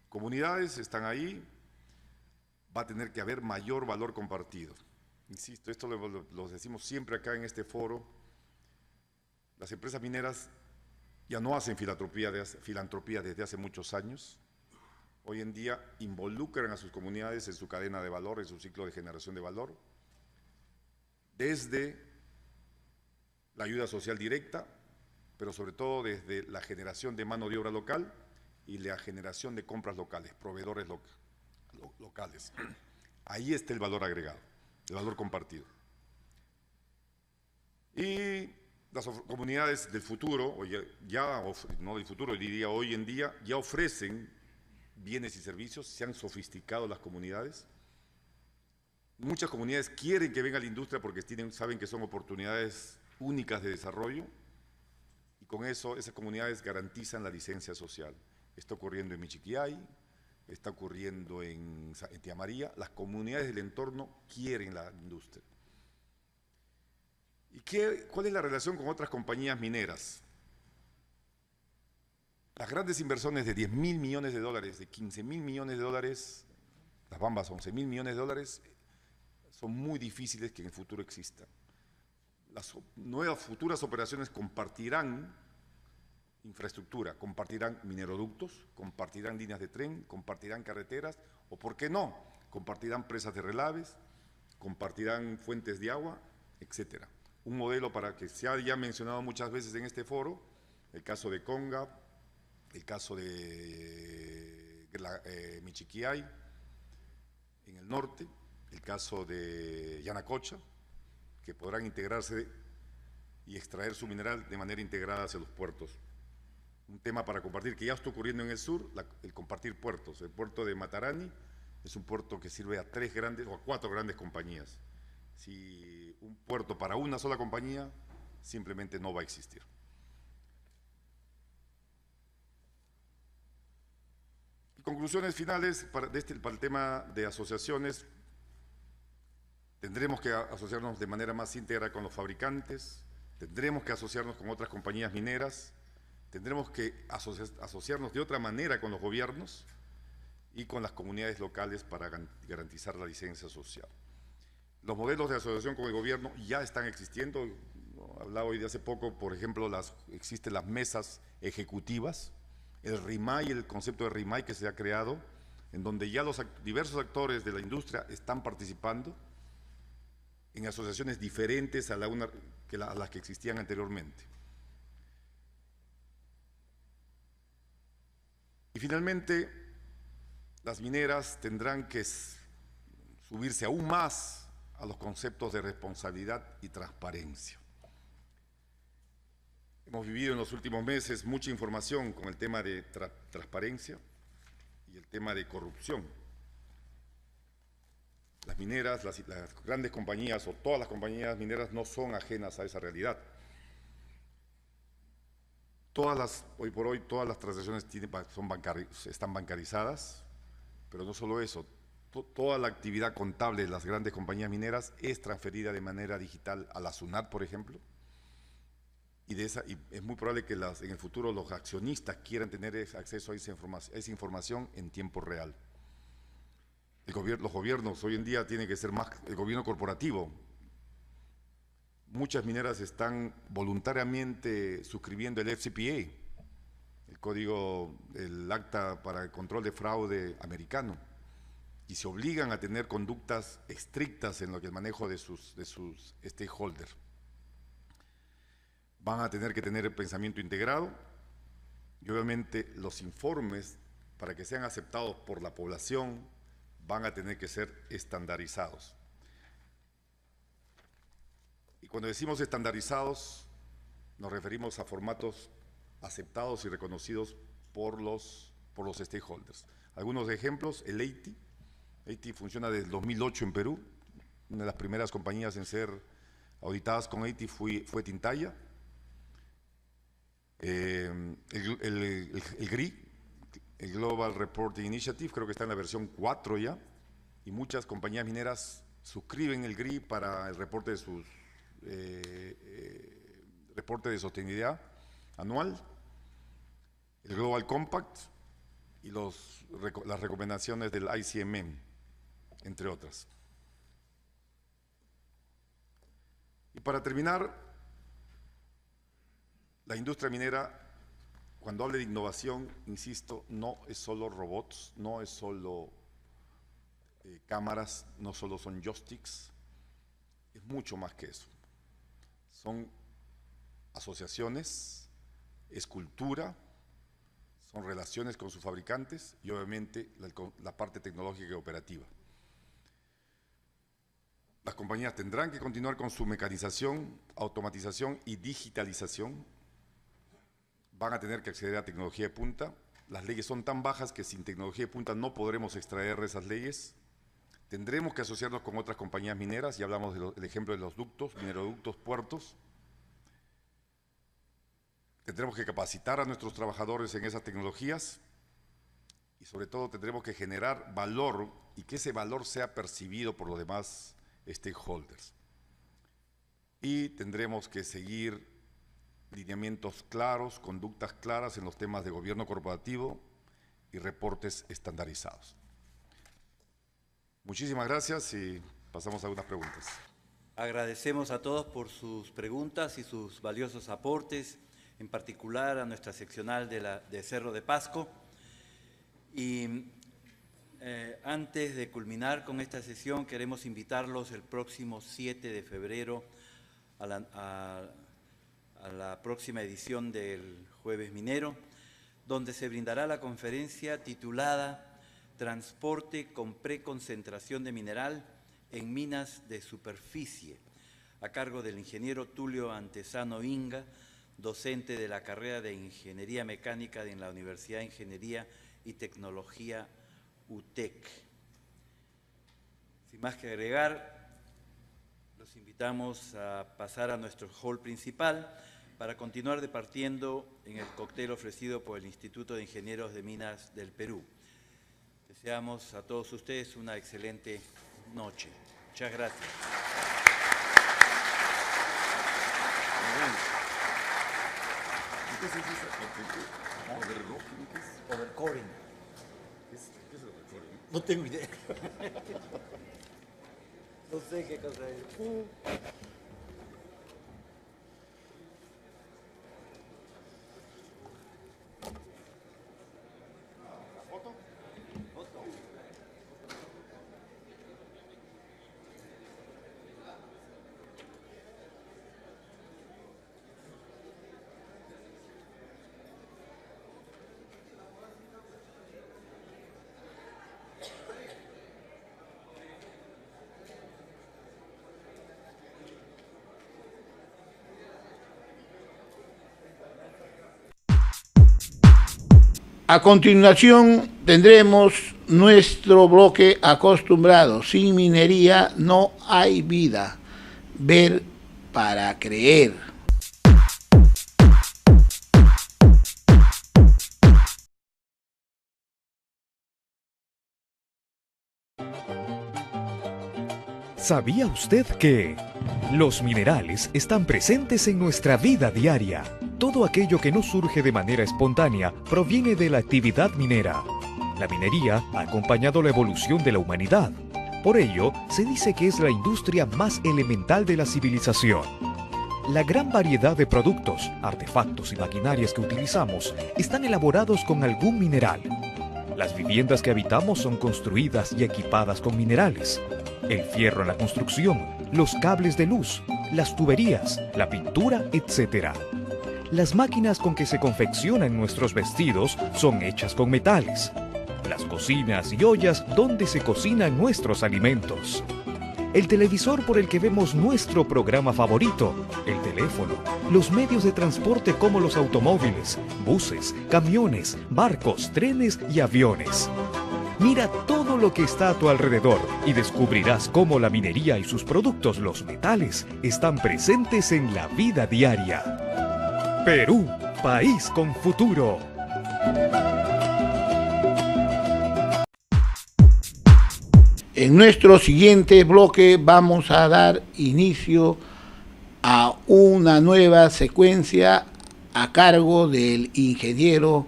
Comunidades están ahí, va a tener que haber mayor valor compartido. Insisto, esto lo decimos siempre acá en este foro. Las empresas mineras ya no hacen filantropía desde hace muchos años. Hoy en día involucran a sus comunidades en su cadena de valor, en su ciclo de generación de valor, desde la ayuda social directa, pero sobre todo desde la generación de mano de obra local y la generación de compras locales, proveedores locales. Ahí está el valor agregado, el valor compartido. Y las comunidades del futuro, o no del futuro, diría hoy en día, ya ofrecen bienes y servicios, se han sofisticado las comunidades. Muchas comunidades quieren que venga la industria porque saben que son oportunidades únicas de desarrollo, y con eso esas comunidades garantizan la licencia social. Está ocurriendo en Michiquillay, está ocurriendo en Tía María. Las comunidades del entorno quieren la industria. ¿Y cuál es la relación con otras compañías mineras? Las grandes inversiones de 10.000 millones de dólares, de 15.000 millones de dólares, las bambas 11.000 millones de dólares, son muy difíciles que en el futuro existan. Las nuevas futuras operaciones compartirán infraestructura, compartirán mineroductos, compartirán líneas de tren, compartirán carreteras, o por qué no, compartirán presas de relaves, compartirán fuentes de agua, etcétera. Un modelo para que se ha ya mencionado muchas veces en este foro, el caso de Conga, el caso de Michiquillay en el norte, el caso de Yanacocha, que podrán integrarse y extraer su mineral de manera integrada hacia los puertos. Un tema para compartir que ya está ocurriendo en el sur, el compartir puertos. El puerto de Matarani es un puerto que sirve a 3 grandes o a 4 grandes compañías. Si un puerto para una sola compañía, simplemente no va a existir. Y conclusiones finales para el tema de asociaciones. Tendremos que asociarnos de manera más íntegra con los fabricantes, tendremos que asociarnos con otras compañías mineras, tendremos que asociarnos de otra manera con los gobiernos y con las comunidades locales para garantizar la licencia social. Los modelos de asociación con el gobierno ya están existiendo. Hablaba hoy de hace poco, por ejemplo, existen las mesas ejecutivas, el RIMAI, el concepto de RIMAI que se ha creado, en donde ya los diversos actores de la industria están participando en asociaciones diferentes a las que existían anteriormente. Y finalmente, las mineras tendrán que subirse aún más a los conceptos de responsabilidad y transparencia. Hemos vivido en los últimos meses mucha información con el tema de transparencia y el tema de corrupción. Las mineras, las grandes compañías o todas las compañías mineras no son ajenas a esa realidad. Hoy por hoy, todas las transacciones están bancarizadas, pero no solo eso, toda la actividad contable de las grandes compañías mineras es transferida de manera digital a la SUNAT, por ejemplo, y es muy probable que en el futuro los accionistas quieran tener acceso a esa información en tiempo real. Los gobiernos hoy en día tienen que ser más el gobierno corporativo. Muchas mineras están voluntariamente suscribiendo el FCPA, el acta para el control de fraude americano, y se obligan a tener conductas estrictas en lo que el manejo de sus stakeholders. Van a tener que tener el pensamiento integrado y obviamente los informes, para que sean aceptados por la población, van a tener que ser estandarizados. Y cuando decimos estandarizados, nos referimos a formatos aceptados y reconocidos por los stakeholders. Algunos ejemplos: el EITI funciona desde el 2008 en Perú. Una de las primeras compañías en ser auditadas con EITI fue Tintaya. El GRI, el Global Reporting Initiative, creo que está en la versión 4 ya, y muchas compañías mineras suscriben el GRI para el reporte de sus reporte de sostenibilidad anual, el Global Compact y las recomendaciones del ICMM. entre otras. Y para terminar, la industria minera, cuando hable de innovación, insisto, no es solo robots, no es solo cámaras, no solo son joysticks, es mucho más que eso. Son asociaciones, es cultura, son relaciones con sus fabricantes y obviamente la parte tecnológica y operativa. Las compañías tendrán que continuar con su mecanización, automatización y digitalización. Van a tener que acceder a tecnología de punta. Las leyes son tan bajas que sin tecnología de punta no podremos extraer esas leyes. Tendremos que asociarnos con otras compañías mineras, y hablamos del ejemplo de los ductos, mineroductos, puertos. Tendremos que capacitar a nuestros trabajadores en esas tecnologías y sobre todo tendremos que generar valor y que ese valor sea percibido por los demás stakeholders. Y tendremos que seguir lineamientos claros, conductas claras en los temas de gobierno corporativo y reportes estandarizados. Muchísimas gracias y pasamos a algunas preguntas. Agradecemos a todos por sus preguntas y sus valiosos aportes, en particular a nuestra seccional de Cerro de Pasco. Y antes de culminar con esta sesión, queremos invitarlos el próximo 7 de febrero a la próxima edición del Jueves Minero, donde se brindará la conferencia titulada Transporte con preconcentración de mineral en minas de superficie, a cargo del ingeniero Tulio Antesano Inga, docente de la carrera de Ingeniería Mecánica en la Universidad de Ingeniería y Tecnología UTEC. Sin más que agregar, los invitamos a pasar a nuestro hall principal para continuar departiendo en el cóctel ofrecido por el Instituto de Ingenieros de Minas del Perú. Deseamos a todos ustedes una excelente noche. Muchas gracias. ¿Qué es eso? Overcoring. ¿Qué es el overcoring? No tengo idea. No sé qué cosa es. A continuación tendremos nuestro bloque acostumbrado. Sin minería no hay vida. Ver para creer. ¿Sabía usted que los minerales están presentes en nuestra vida diaria? Todo aquello que no surge de manera espontánea proviene de la actividad minera. La minería ha acompañado la evolución de la humanidad. Por ello, se dice que es la industria más elemental de la civilización. La gran variedad de productos, artefactos y maquinarias que utilizamos están elaborados con algún mineral. Las viviendas que habitamos son construidas y equipadas con minerales. El fierro en la construcción, los cables de luz, las tuberías, la pintura, etc. Las máquinas con que se confeccionan nuestros vestidos son hechas con metales. Las cocinas y ollas donde se cocinan nuestros alimentos. El televisor por el que vemos nuestro programa favorito, el teléfono, los medios de transporte como los automóviles, buses, camiones, barcos, trenes y aviones. Mira todo lo que está a tu alrededor y descubrirás cómo la minería y sus productos, los metales, están presentes en la vida diaria. Perú, país con futuro. En nuestro siguiente bloque vamos a dar inicio a una nueva secuencia a cargo del ingeniero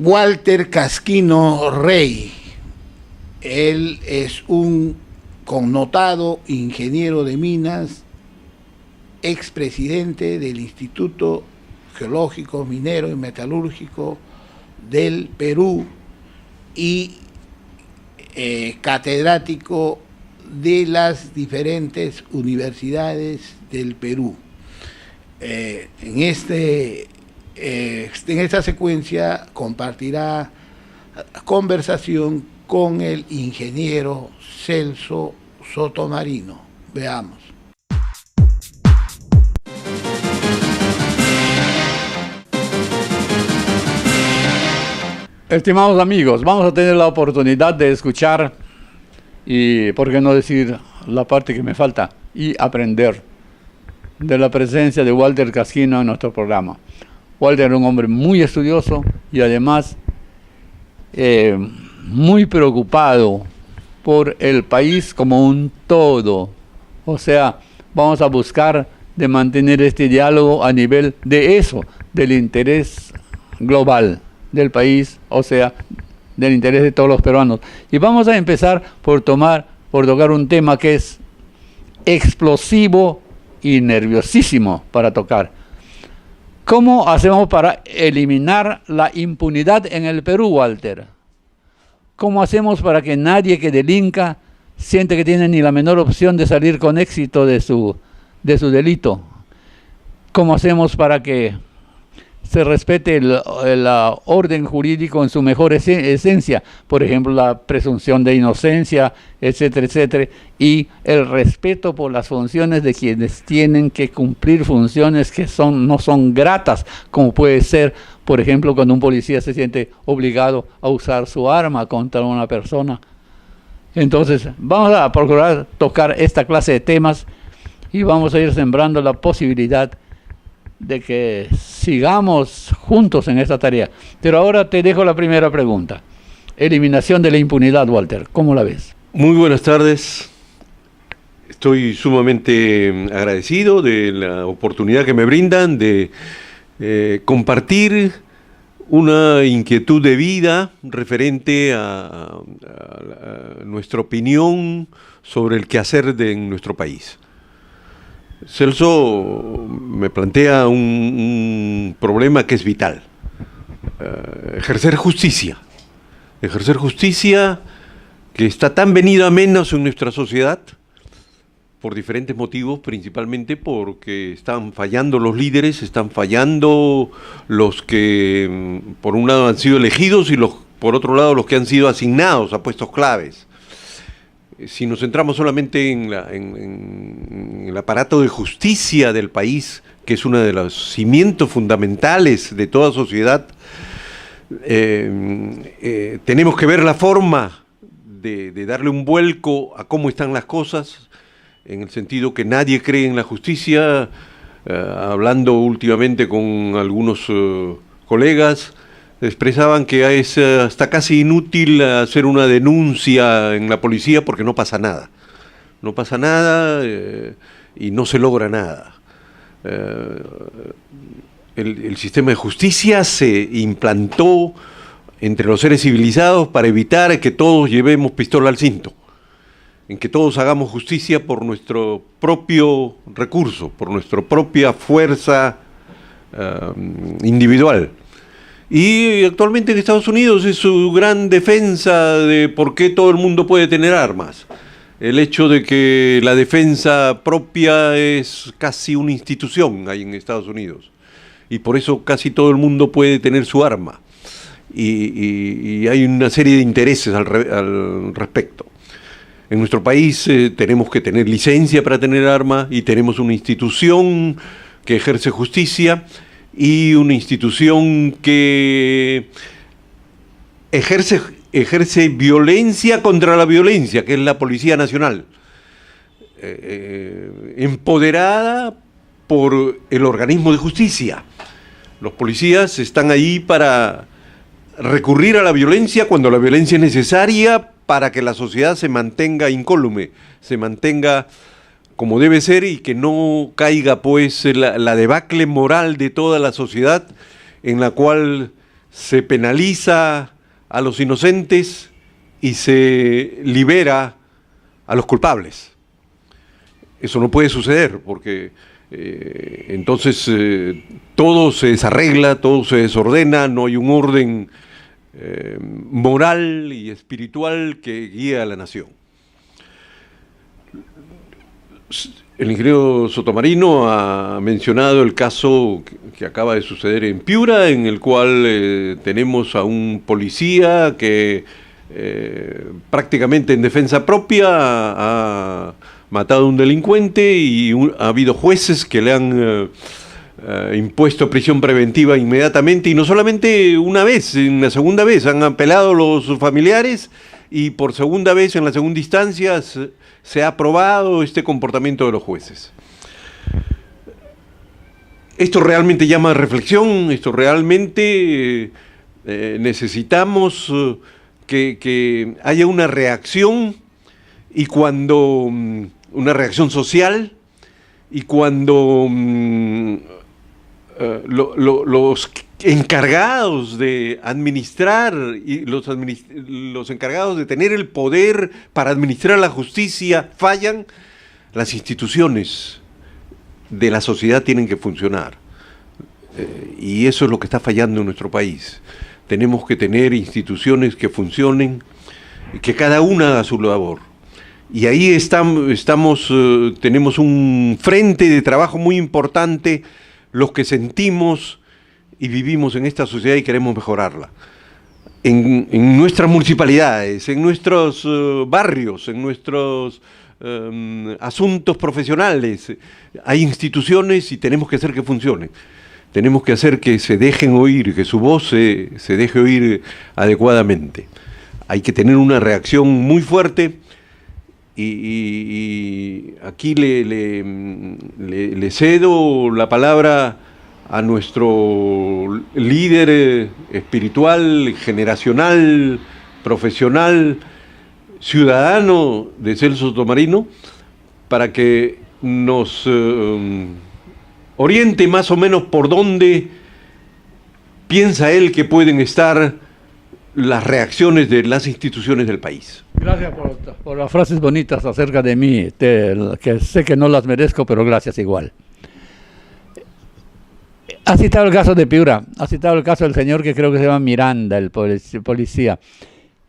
Walter Casquino Rey. Él es un connotado ingeniero de minas, expresidente del Instituto Geológico, Minero y Metalúrgico del Perú y catedrático de las diferentes universidades del Perú. En esta secuencia compartirá conversación con el ingeniero Celso Sotomarino. Veamos. Estimados amigos, vamos a tener la oportunidad de escuchar y, por qué no decir, la parte que me falta, y aprender de la presencia de Walter Casquino en nuestro programa. Walter era un hombre muy estudioso y además muy preocupado por el país como un todo. O sea, vamos a buscar de mantener este diálogo a nivel de eso, del interés global del país, o sea, del interés de todos los peruanos. Y vamos a empezar por tocar un tema que es explosivo y nerviosísimo para tocar. ¿Cómo hacemos para eliminar la impunidad en el Perú, Walter? ¿Cómo hacemos para que nadie que delinca siente que tiene ni la menor opción de salir con éxito de su delito? ¿Cómo hacemos para que se respete el orden jurídico en su mejor esencia? Por ejemplo, la presunción de inocencia, etcétera, etcétera, y el respeto por las funciones de quienes tienen que cumplir funciones que no son gratas, como puede ser, por ejemplo, cuando un policía se siente obligado a usar su arma contra una persona. Entonces, vamos a procurar tocar esta clase de temas y vamos a ir sembrando la posibilidad de que sigamos juntos en esta tarea. Pero ahora te dejo la primera pregunta. Eliminación de la impunidad, Walter, ¿cómo la ves? Muy buenas tardes. Estoy sumamente agradecido de la oportunidad que me brindan de compartir una inquietud de vida referente a nuestra opinión sobre el quehacer en nuestro país. Celso me plantea un problema que es vital. Ejercer justicia que está tan venida a menos en nuestra sociedad por diferentes motivos, principalmente porque están fallando los líderes, están fallando los que por un lado han sido elegidos y por otro lado los que han sido asignados a puestos claves. Si nos centramos solamente en el aparato de justicia del país, que es uno de los cimientos fundamentales de toda sociedad, tenemos que ver la forma de darle un vuelco a cómo están las cosas, en el sentido que nadie cree en la justicia. Hablando últimamente con algunos colegas, expresaban que es hasta casi inútil hacer una denuncia en la policía porque no pasa nada. No pasa nada y no se logra nada. El sistema de justicia se implantó entre los seres civilizados para evitar que todos llevemos pistola al cinto, en que todos hagamos justicia por nuestro propio recurso, por nuestra propia fuerza individual. Y actualmente en Estados Unidos es su gran defensa de por qué todo el mundo puede tener armas. El hecho de que la defensa propia es casi una institución ahí en Estados Unidos. Y por eso casi todo el mundo puede tener su arma. Y hay una serie de intereses al respecto. En nuestro país tenemos que tener licencia para tener arma y tenemos una institución que ejerce justicia y una institución que ejerce violencia contra la violencia, que es la Policía Nacional, empoderada por el organismo de justicia. Los policías están ahí para recurrir a la violencia cuando la violencia es necesaria para que la sociedad se mantenga incólume, se mantenga como debe ser y que no caiga pues la debacle moral de toda la sociedad en la cual se penaliza a los inocentes y se libera a los culpables. Eso no puede suceder porque entonces todo se desarregla, todo se desordena, no hay un orden moral y espiritual que guíe a la nación. El ingeniero Sotomarino ha mencionado el caso que acaba de suceder en Piura, en el cual tenemos a un policía que prácticamente en defensa propia ha matado a un delincuente y ha habido jueces que le han impuesto prisión preventiva inmediatamente, y no solamente una vez, en la segunda vez han apelado los familiares y por segunda vez, en la segunda instancia, se ha aprobado este comportamiento de los jueces. Esto realmente llama a reflexión, esto realmente necesitamos que haya una reacción, y cuando una reacción social, y cuando los encargados de administrar y los encargados de tener el poder para administrar la justicia fallan, las instituciones de la sociedad tienen que funcionar. Y eso es lo que está fallando en nuestro país. Tenemos que tener instituciones que funcionen, que cada una haga su labor. Y ahí tenemos un frente de trabajo muy importante, los que sentimos y vivimos en esta sociedad y queremos mejorarla. En nuestras municipalidades, en nuestros barrios, en nuestros asuntos profesionales, hay instituciones y tenemos que hacer que funcionen. Tenemos que hacer que se dejen oír, que su voz se deje oír adecuadamente. Hay que tener una reacción muy fuerte. Y aquí le cedo la palabra a nuestro líder espiritual, generacional, profesional, ciudadano de Celso Sotomarino, para que nos oriente más o menos por dónde piensa él que pueden estar las reacciones de las instituciones del país. Gracias por las frases bonitas acerca de mí, que sé que no las merezco, pero gracias igual. Ha citado el caso de Piura, ha citado el caso del señor que creo que se llama Miranda, el policía.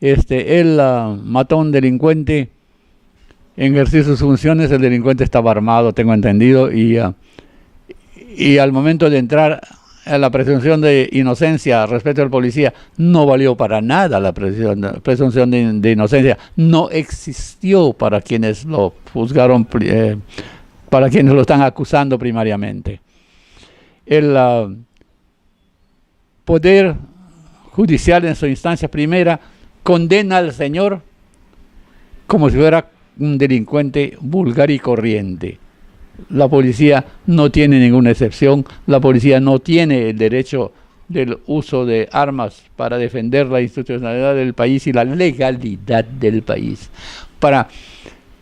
Él mató a un delincuente, en ejercicio de sus funciones. El delincuente estaba armado, tengo entendido, y al momento de entrar a la presunción de inocencia respecto al policía, no valió para nada la presunción de inocencia, no existió para quienes lo juzgaron, para quienes lo están acusando primariamente. El Poder Judicial en su instancia primera condena al señor como si fuera un delincuente vulgar y corriente. La policía no tiene ninguna excepción, la policía no tiene el derecho del uso de armas para defender la institucionalidad del país y la legalidad del país, para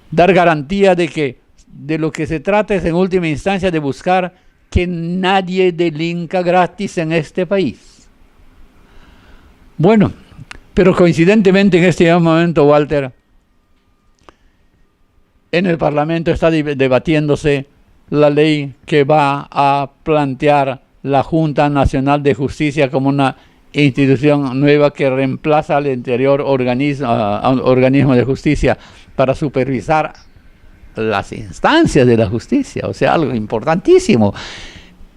dar garantía de que de lo que se trata es en última instancia de buscar que nadie delinca gratis en este país. Bueno, pero coincidentemente en este momento, Walter, en el Parlamento está debatiéndose la ley que va a plantear la Junta Nacional de Justicia como una institución nueva que reemplaza al anterior organismo de justicia para supervisar las instancias de la justicia. O sea, algo importantísimo,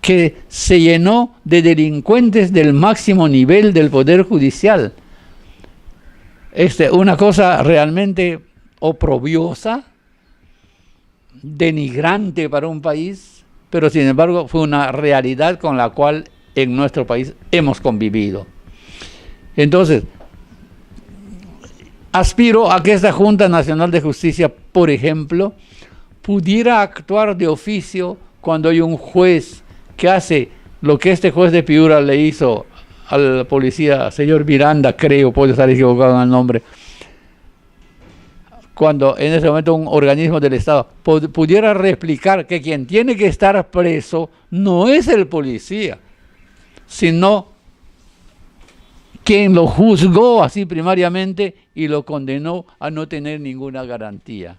que se llenó de delincuentes del máximo nivel del Poder Judicial. Una cosa realmente oprobiosa, denigrante para un país, pero sin embargo fue una realidad con la cual en nuestro país hemos convivido. Entonces, aspiro a que esta Junta Nacional de Justicia, por ejemplo, pudiera actuar de oficio cuando hay un juez que hace lo que este juez de Piura le hizo al policía, señor Miranda, creo, puedo estar equivocado en el nombre, cuando en ese momento un organismo del Estado pudiera replicar que quien tiene que estar preso no es el policía, sino quien lo juzgó así primariamente y lo condenó a no tener ninguna garantía.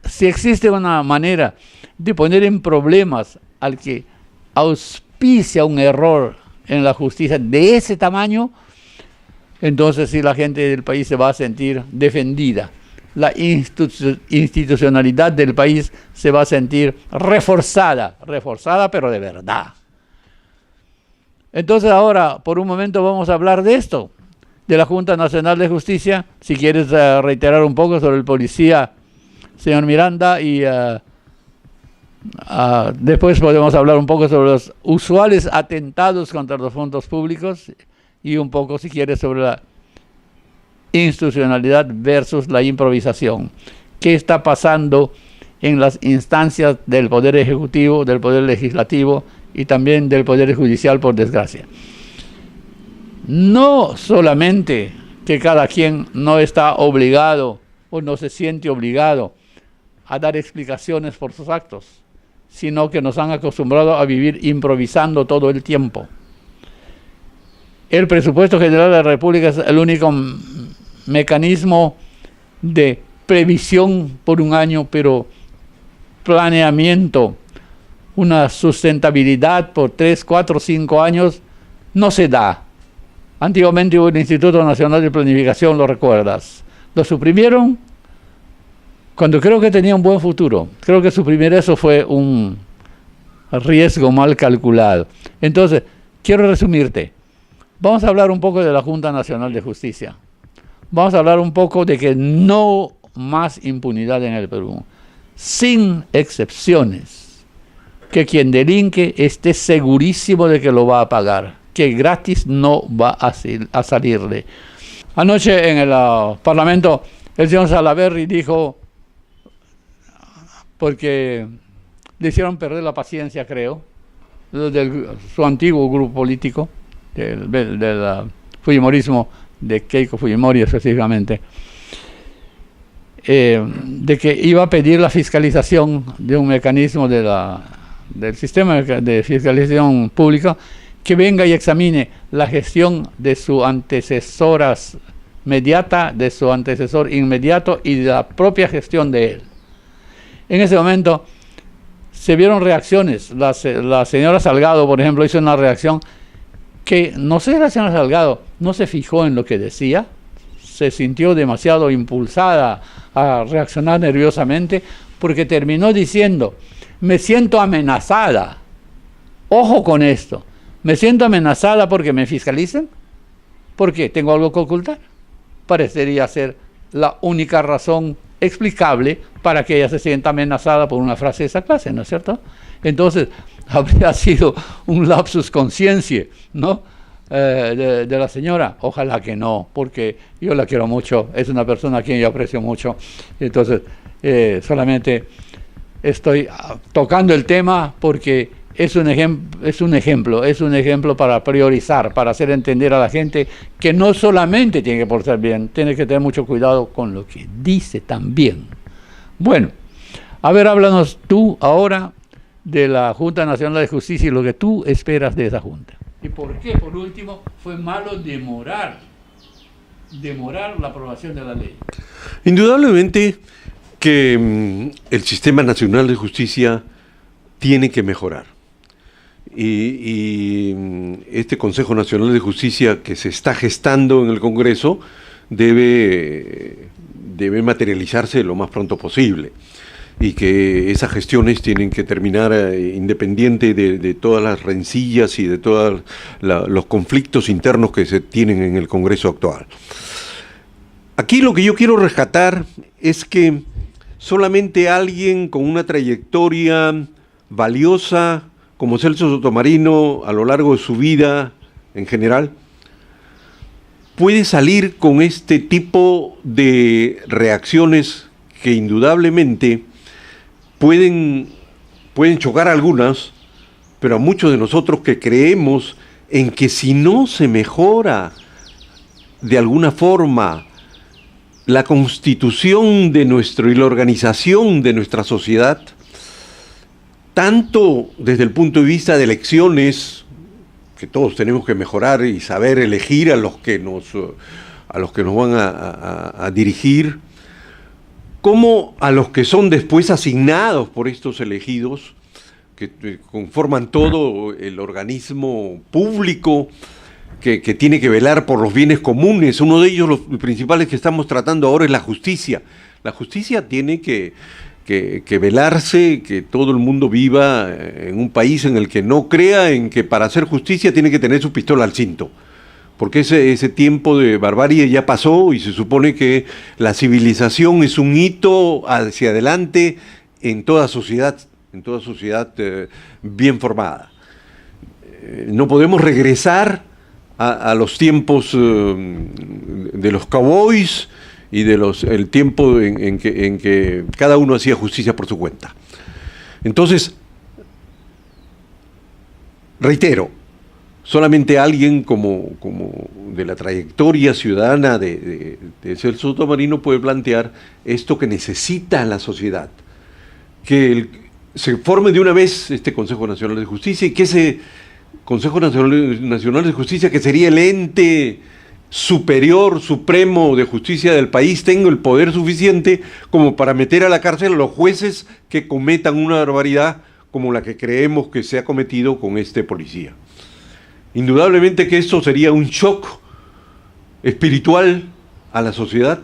Si existe una manera de poner en problemas al que auspicia un error en la justicia de ese tamaño, entonces sí la gente del país se va a sentir defendida. La institucionalidad del país se va a sentir reforzada pero de verdad. Entonces ahora, por un momento vamos a hablar de esto, de la Junta Nacional de Justicia. Si quieres reiterar un poco sobre el policía, señor Miranda, y después podemos hablar un poco sobre los usuales atentados contra los fondos públicos y un poco, si quieres, sobre la institucionalidad versus la improvisación. ¿Qué está pasando en las instancias del Poder Ejecutivo, del Poder Legislativo y también del Poder Judicial, por desgracia? No solamente que cada quien no está obligado o no se siente obligado a dar explicaciones por sus actos, sino que nos han acostumbrado a vivir improvisando todo el tiempo. El presupuesto general de la República es el único mecanismo de previsión por un año, pero planeamiento, una sustentabilidad por 3, 4, 5 años no se da. Antiguamente hubo el Instituto Nacional de Planificación, lo recuerdas. Lo suprimieron cuando creo que tenía un buen futuro. Creo que suprimir eso fue un riesgo mal calculado. Entonces, quiero resumirte. Vamos a hablar un poco de la Junta Nacional de Justicia. Vamos a hablar un poco de que no más impunidad en el Perú, sin excepciones. Que quien delinque esté segurísimo de que lo va a pagar, que gratis no va a salirle. Anoche en el Parlamento, el señor Salaverry dijo, porque le hicieron perder la paciencia, creo, de su antiguo grupo político, del fujimorismo, de Keiko Fujimori específicamente, de que iba a pedir la fiscalización de un mecanismo del sistema de fiscalización pública que venga y examine la gestión de su antecesora inmediata, de su antecesor inmediato y de la propia gestión de él. En ese momento se vieron reacciones. La señora Salgado, por ejemplo, hizo una reacción que, no sé, la señora Salgado no se fijó en lo que decía, se sintió demasiado impulsada a reaccionar nerviosamente, porque terminó diciendo, me siento amenazada. Ojo con esto, me siento amenazada porque me fiscalicen. ¿Por qué? ¿Tengo algo que ocultar? Parecería ser la única razón explicable para que ella se sienta amenazada por una frase de esa clase, ¿no es cierto? Entonces, habría sido un lapsus conscientie, ¿no? De la señora. Ojalá que no, porque yo la quiero mucho, es una persona a quien yo aprecio mucho. Entonces, solamente estoy tocando el tema porque es un ejemplo para priorizar, para hacer entender a la gente que no solamente tiene que portar bien, tiene que tener mucho cuidado con lo que dice también. Bueno, a ver, háblanos tú ahora de la Junta Nacional de Justicia y lo que tú esperas de esa Junta. ¿Y por qué, por último, fue malo demorar la aprobación de la ley? Indudablemente que el Sistema Nacional de Justicia tiene que mejorar. Y este Consejo Nacional de Justicia que se está gestando en el Congreso debe materializarse lo más pronto posible, y que esas gestiones tienen que terminar independiente de todas las rencillas y de todos los conflictos internos que se tienen en el Congreso actual. Aquí lo que yo quiero rescatar es que solamente alguien con una trayectoria valiosa como Celso Sotomarino a lo largo de su vida en general puede salir con este tipo de reacciones que indudablemente pueden chocar a algunas, pero a muchos de nosotros que creemos en que si no se mejora de alguna forma la constitución de y la organización de nuestra sociedad, tanto desde el punto de vista de elecciones que todos tenemos que mejorar y saber elegir a los que nos van a dirigir, como a los que son después asignados por estos elegidos, que conforman todo el organismo público que tiene que velar por los bienes comunes. Uno de ellos, los principales que estamos tratando ahora, es la justicia. La justicia tiene que velarse, que todo el mundo viva en un país en el que no crea en que para hacer justicia tiene que tener su pistola al cinto, porque ese tiempo de barbarie ya pasó y se supone que la civilización es un hito hacia adelante en toda sociedad bien formada. No podemos regresar a los tiempos de los cowboys y el tiempo en que cada uno hacía justicia por su cuenta. Entonces, reitero, solamente alguien como de la trayectoria ciudadana de Celso Sotomayor puede plantear esto que necesita la sociedad, que se forme de una vez este Consejo Nacional de Justicia, y que ese Consejo Nacional de Justicia, que sería el ente superior, supremo de justicia del país, tenga el poder suficiente como para meter a la cárcel a los jueces que cometan una barbaridad como la que creemos que se ha cometido con este policía. Indudablemente que esto sería un shock espiritual a la sociedad,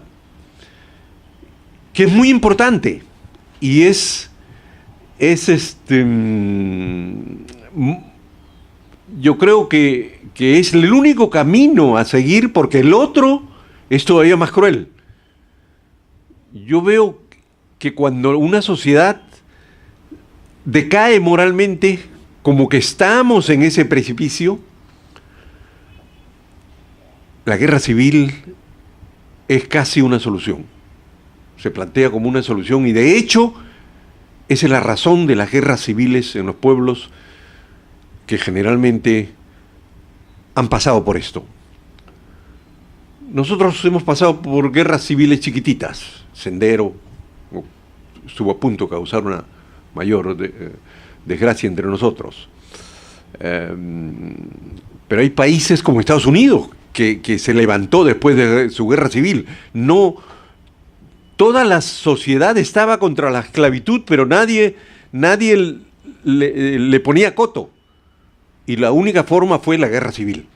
que es muy importante, y yo creo que es el único camino a seguir, porque el otro es todavía más cruel. Yo veo que cuando una sociedad decae moralmente, como que estamos en ese precipicio, la guerra civil es casi una solución. Se plantea como una solución, y de hecho esa es la razón de las guerras civiles en los pueblos que generalmente han pasado por esto. Nosotros hemos pasado por guerras civiles chiquititas. Sendero estuvo a punto de causar una mayor desgracia entre nosotros. Pero hay países como Estados Unidos que se levantó después de su guerra civil. No, toda la sociedad estaba contra la esclavitud, pero nadie le ponía coto. Y la única forma fue la guerra civil.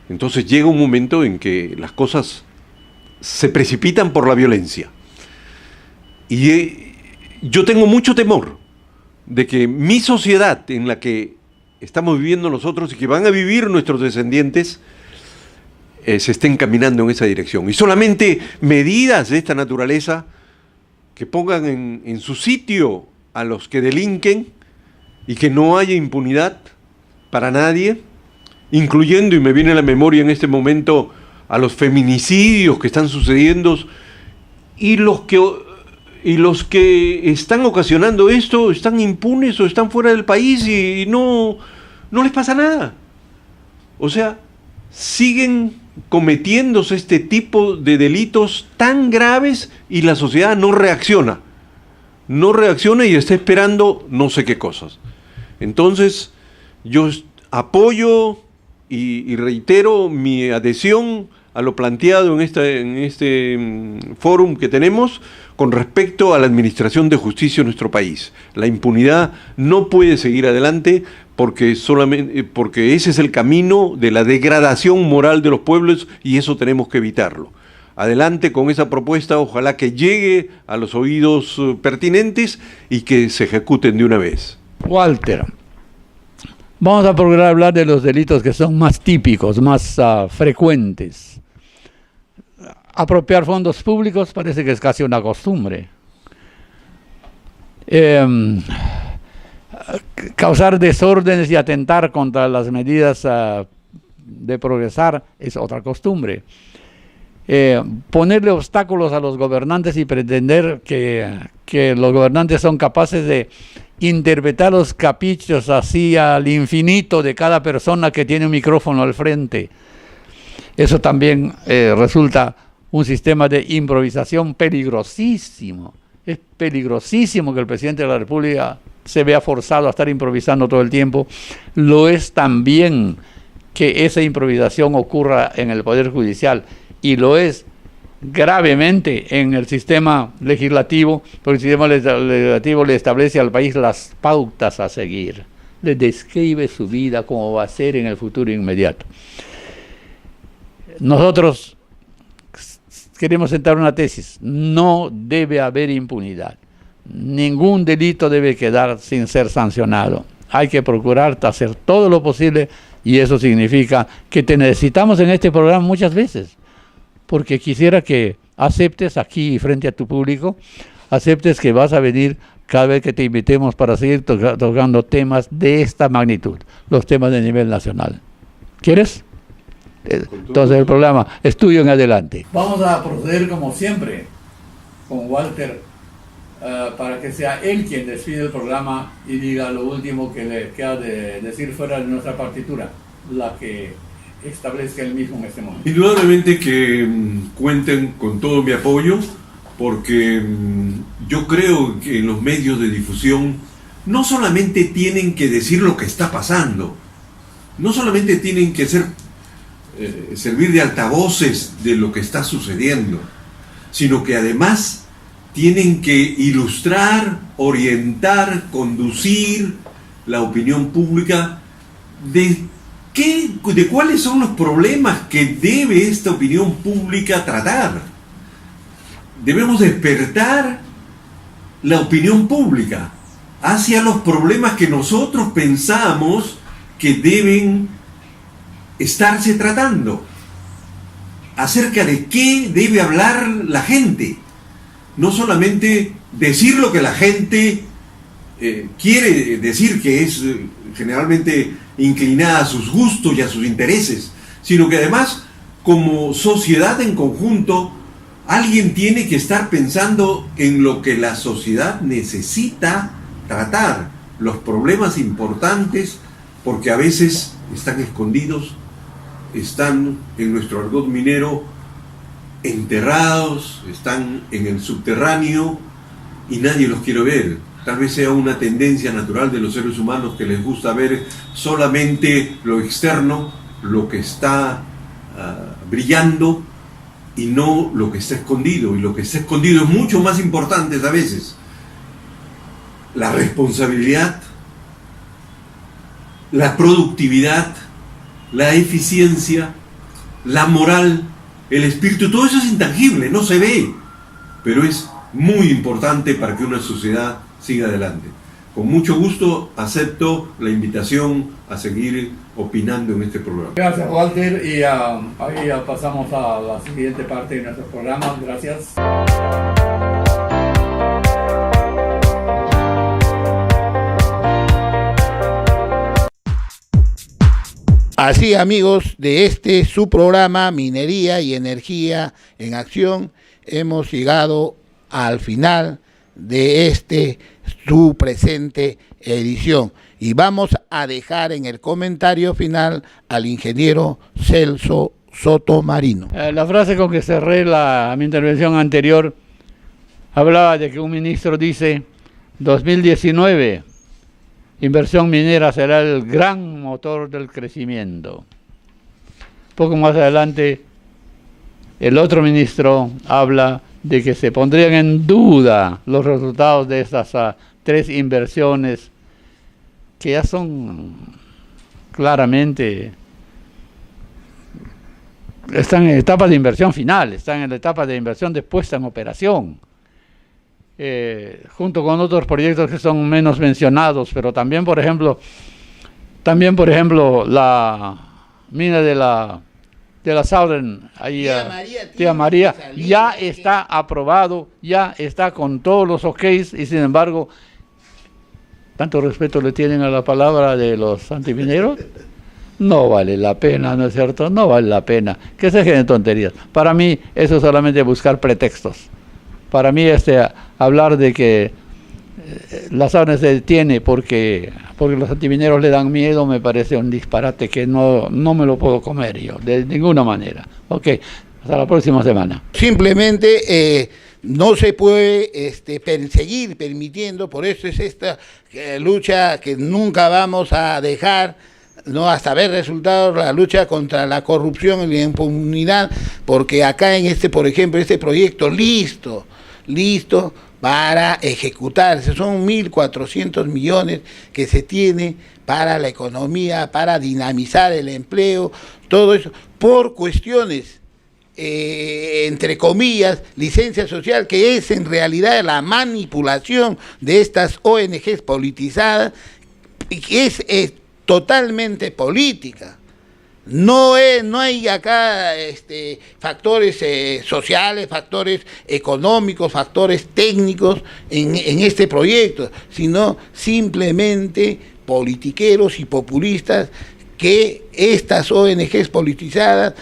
Entonces llega un momento en que las cosas se precipitan por la violencia. Y yo tengo mucho temor de que mi sociedad, en la que estamos viviendo nosotros y que van a vivir nuestros descendientes, se estén caminando en esa dirección. Y solamente medidas de esta naturaleza que pongan en su sitio a los que delinquen y que no haya impunidad para nadie, incluyendo, y me viene a la memoria en este momento, a los feminicidios que están sucediendo, y los que están ocasionando esto están impunes o están fuera del país y no les pasa nada. O sea, siguen cometiéndose este tipo de delitos tan graves y la sociedad no reacciona y está esperando no sé qué cosas. Entonces, yo apoyo y reitero mi adhesión a lo planteado en este fórum que tenemos con respecto a la administración de justicia en nuestro país. La impunidad no puede seguir adelante porque ese es el camino de la degradación moral de los pueblos, y eso tenemos que evitarlo. Adelante con esa propuesta, ojalá que llegue a los oídos pertinentes y que se ejecuten de una vez. Walter, vamos a procurar hablar de los delitos que son más típicos, más frecuentes. Apropiar fondos públicos parece que es casi una costumbre. Causar desórdenes y atentar contra las medidas de progresar es otra costumbre. Ponerle obstáculos a los gobernantes y pretender que los gobernantes son capaces de interpretar los caprichos así al infinito de cada persona que tiene un micrófono al frente. Eso también resulta un sistema de improvisación peligrosísimo. Es peligrosísimo que el presidente de la República se vea forzado a estar improvisando todo el tiempo, lo es también que esa improvisación ocurra en el Poder Judicial, y lo es gravemente en el sistema legislativo, porque el sistema legislativo le establece al país las pautas a seguir, le describe su vida, cómo va a ser en el futuro inmediato. Nosotros queremos sentar una tesis: no debe haber impunidad, ningún delito debe quedar sin ser sancionado, hay que procurar hacer todo lo posible, y eso significa que te necesitamos en este programa muchas veces, porque quisiera que aceptes aquí frente a tu público, aceptes que vas a venir cada vez que te invitemos para seguir tocando temas de esta magnitud, los temas de nivel nacional. ¿Quieres? Entonces el programa es tuyo en adelante. Vamos a proceder como siempre con Walter, para que sea él quien despide el programa y diga lo último que le queda de decir fuera de nuestra partitura, la que establezca él mismo en este momento. Indudablemente que cuenten con todo mi apoyo, porque yo creo que en los medios de difusión no solamente tienen que decir lo que está pasando, no solamente tienen que servir de altavoces de lo que está sucediendo, sino que además tienen que ilustrar, orientar, conducir la opinión pública de cuáles son los problemas que debe esta opinión pública tratar. Debemos despertar la opinión pública hacia los problemas que nosotros pensamos que deben estarse tratando, acerca de qué debe hablar la gente, no solamente decir lo que la gente quiere decir, que es generalmente inclinada a sus gustos y a sus intereses, sino que además, como sociedad en conjunto, alguien tiene que estar pensando en lo que la sociedad necesita tratar, los problemas importantes, porque a veces están escondidos, están en nuestro argot minero enterrados, están en el subterráneo y nadie los quiere ver. Tal vez sea una tendencia natural de los seres humanos que les gusta ver solamente lo externo, lo que está brillando, y no lo que está escondido. Y lo que está escondido es mucho más importante a veces. La responsabilidad, la productividad, la eficiencia, la moral, el espíritu, todo eso es intangible, no se ve, pero es muy importante para que una sociedad siga adelante. Con mucho gusto acepto la invitación a seguir opinando en este programa. Gracias, Walter, y ahí ya pasamos a la siguiente parte de nuestro programa. Gracias. Así, amigos, de este su programa Minería y Energía en Acción, hemos llegado al final de su presente edición, y vamos a dejar en el comentario final al ingeniero Celso Sotomarino. La frase con que cerré mi intervención anterior hablaba de que un ministro dice: 2019, inversión minera será el gran motor del crecimiento. Poco más adelante, el otro ministro habla de que se pondrían en duda los resultados de estas 3 inversiones, que ya son claramente, están en etapa de inversión final, están en la etapa de inversión de puesta en operación, junto con otros proyectos que son menos mencionados, pero también, por ejemplo, la mina de la Southern, ahí, Tía María, ya está aprobado, ya está con todos los ok's, y sin embargo, tanto respeto le tienen a la palabra de los antimineros. No vale la pena, ¿no es cierto? No vale la pena que se dejen tonterías. Para mí eso es solamente buscar pretextos. Para mí hablar de que la Southern se detiene porque los antimineros le dan miedo, me parece un disparate que no me lo puedo comer yo, de ninguna manera. Ok, hasta la próxima semana. Simplemente no se puede seguir permitiendo, por eso es esta lucha que nunca vamos a dejar, no hasta ver resultados, la lucha contra la corrupción y la impunidad, porque acá en por ejemplo, este proyecto listo para ejecutarse, son 1.400 millones que se tiene para la economía, para dinamizar el empleo, todo eso, por cuestiones, entre comillas, licencia social, que es en realidad la manipulación de estas ONGs politizadas, y que es totalmente política. No hay acá factores sociales, factores económicos, factores técnicos en este proyecto, sino simplemente politiqueros y populistas que estas ONGs politizadas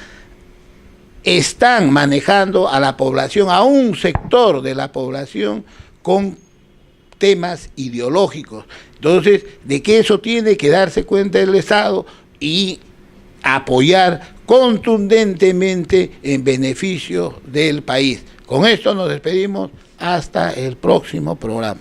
están manejando a la población, a un sector de la población con temas ideológicos. Entonces, de que eso tiene que darse cuenta el Estado y apoyar contundentemente en beneficio del país. Con esto nos despedimos hasta el próximo programa.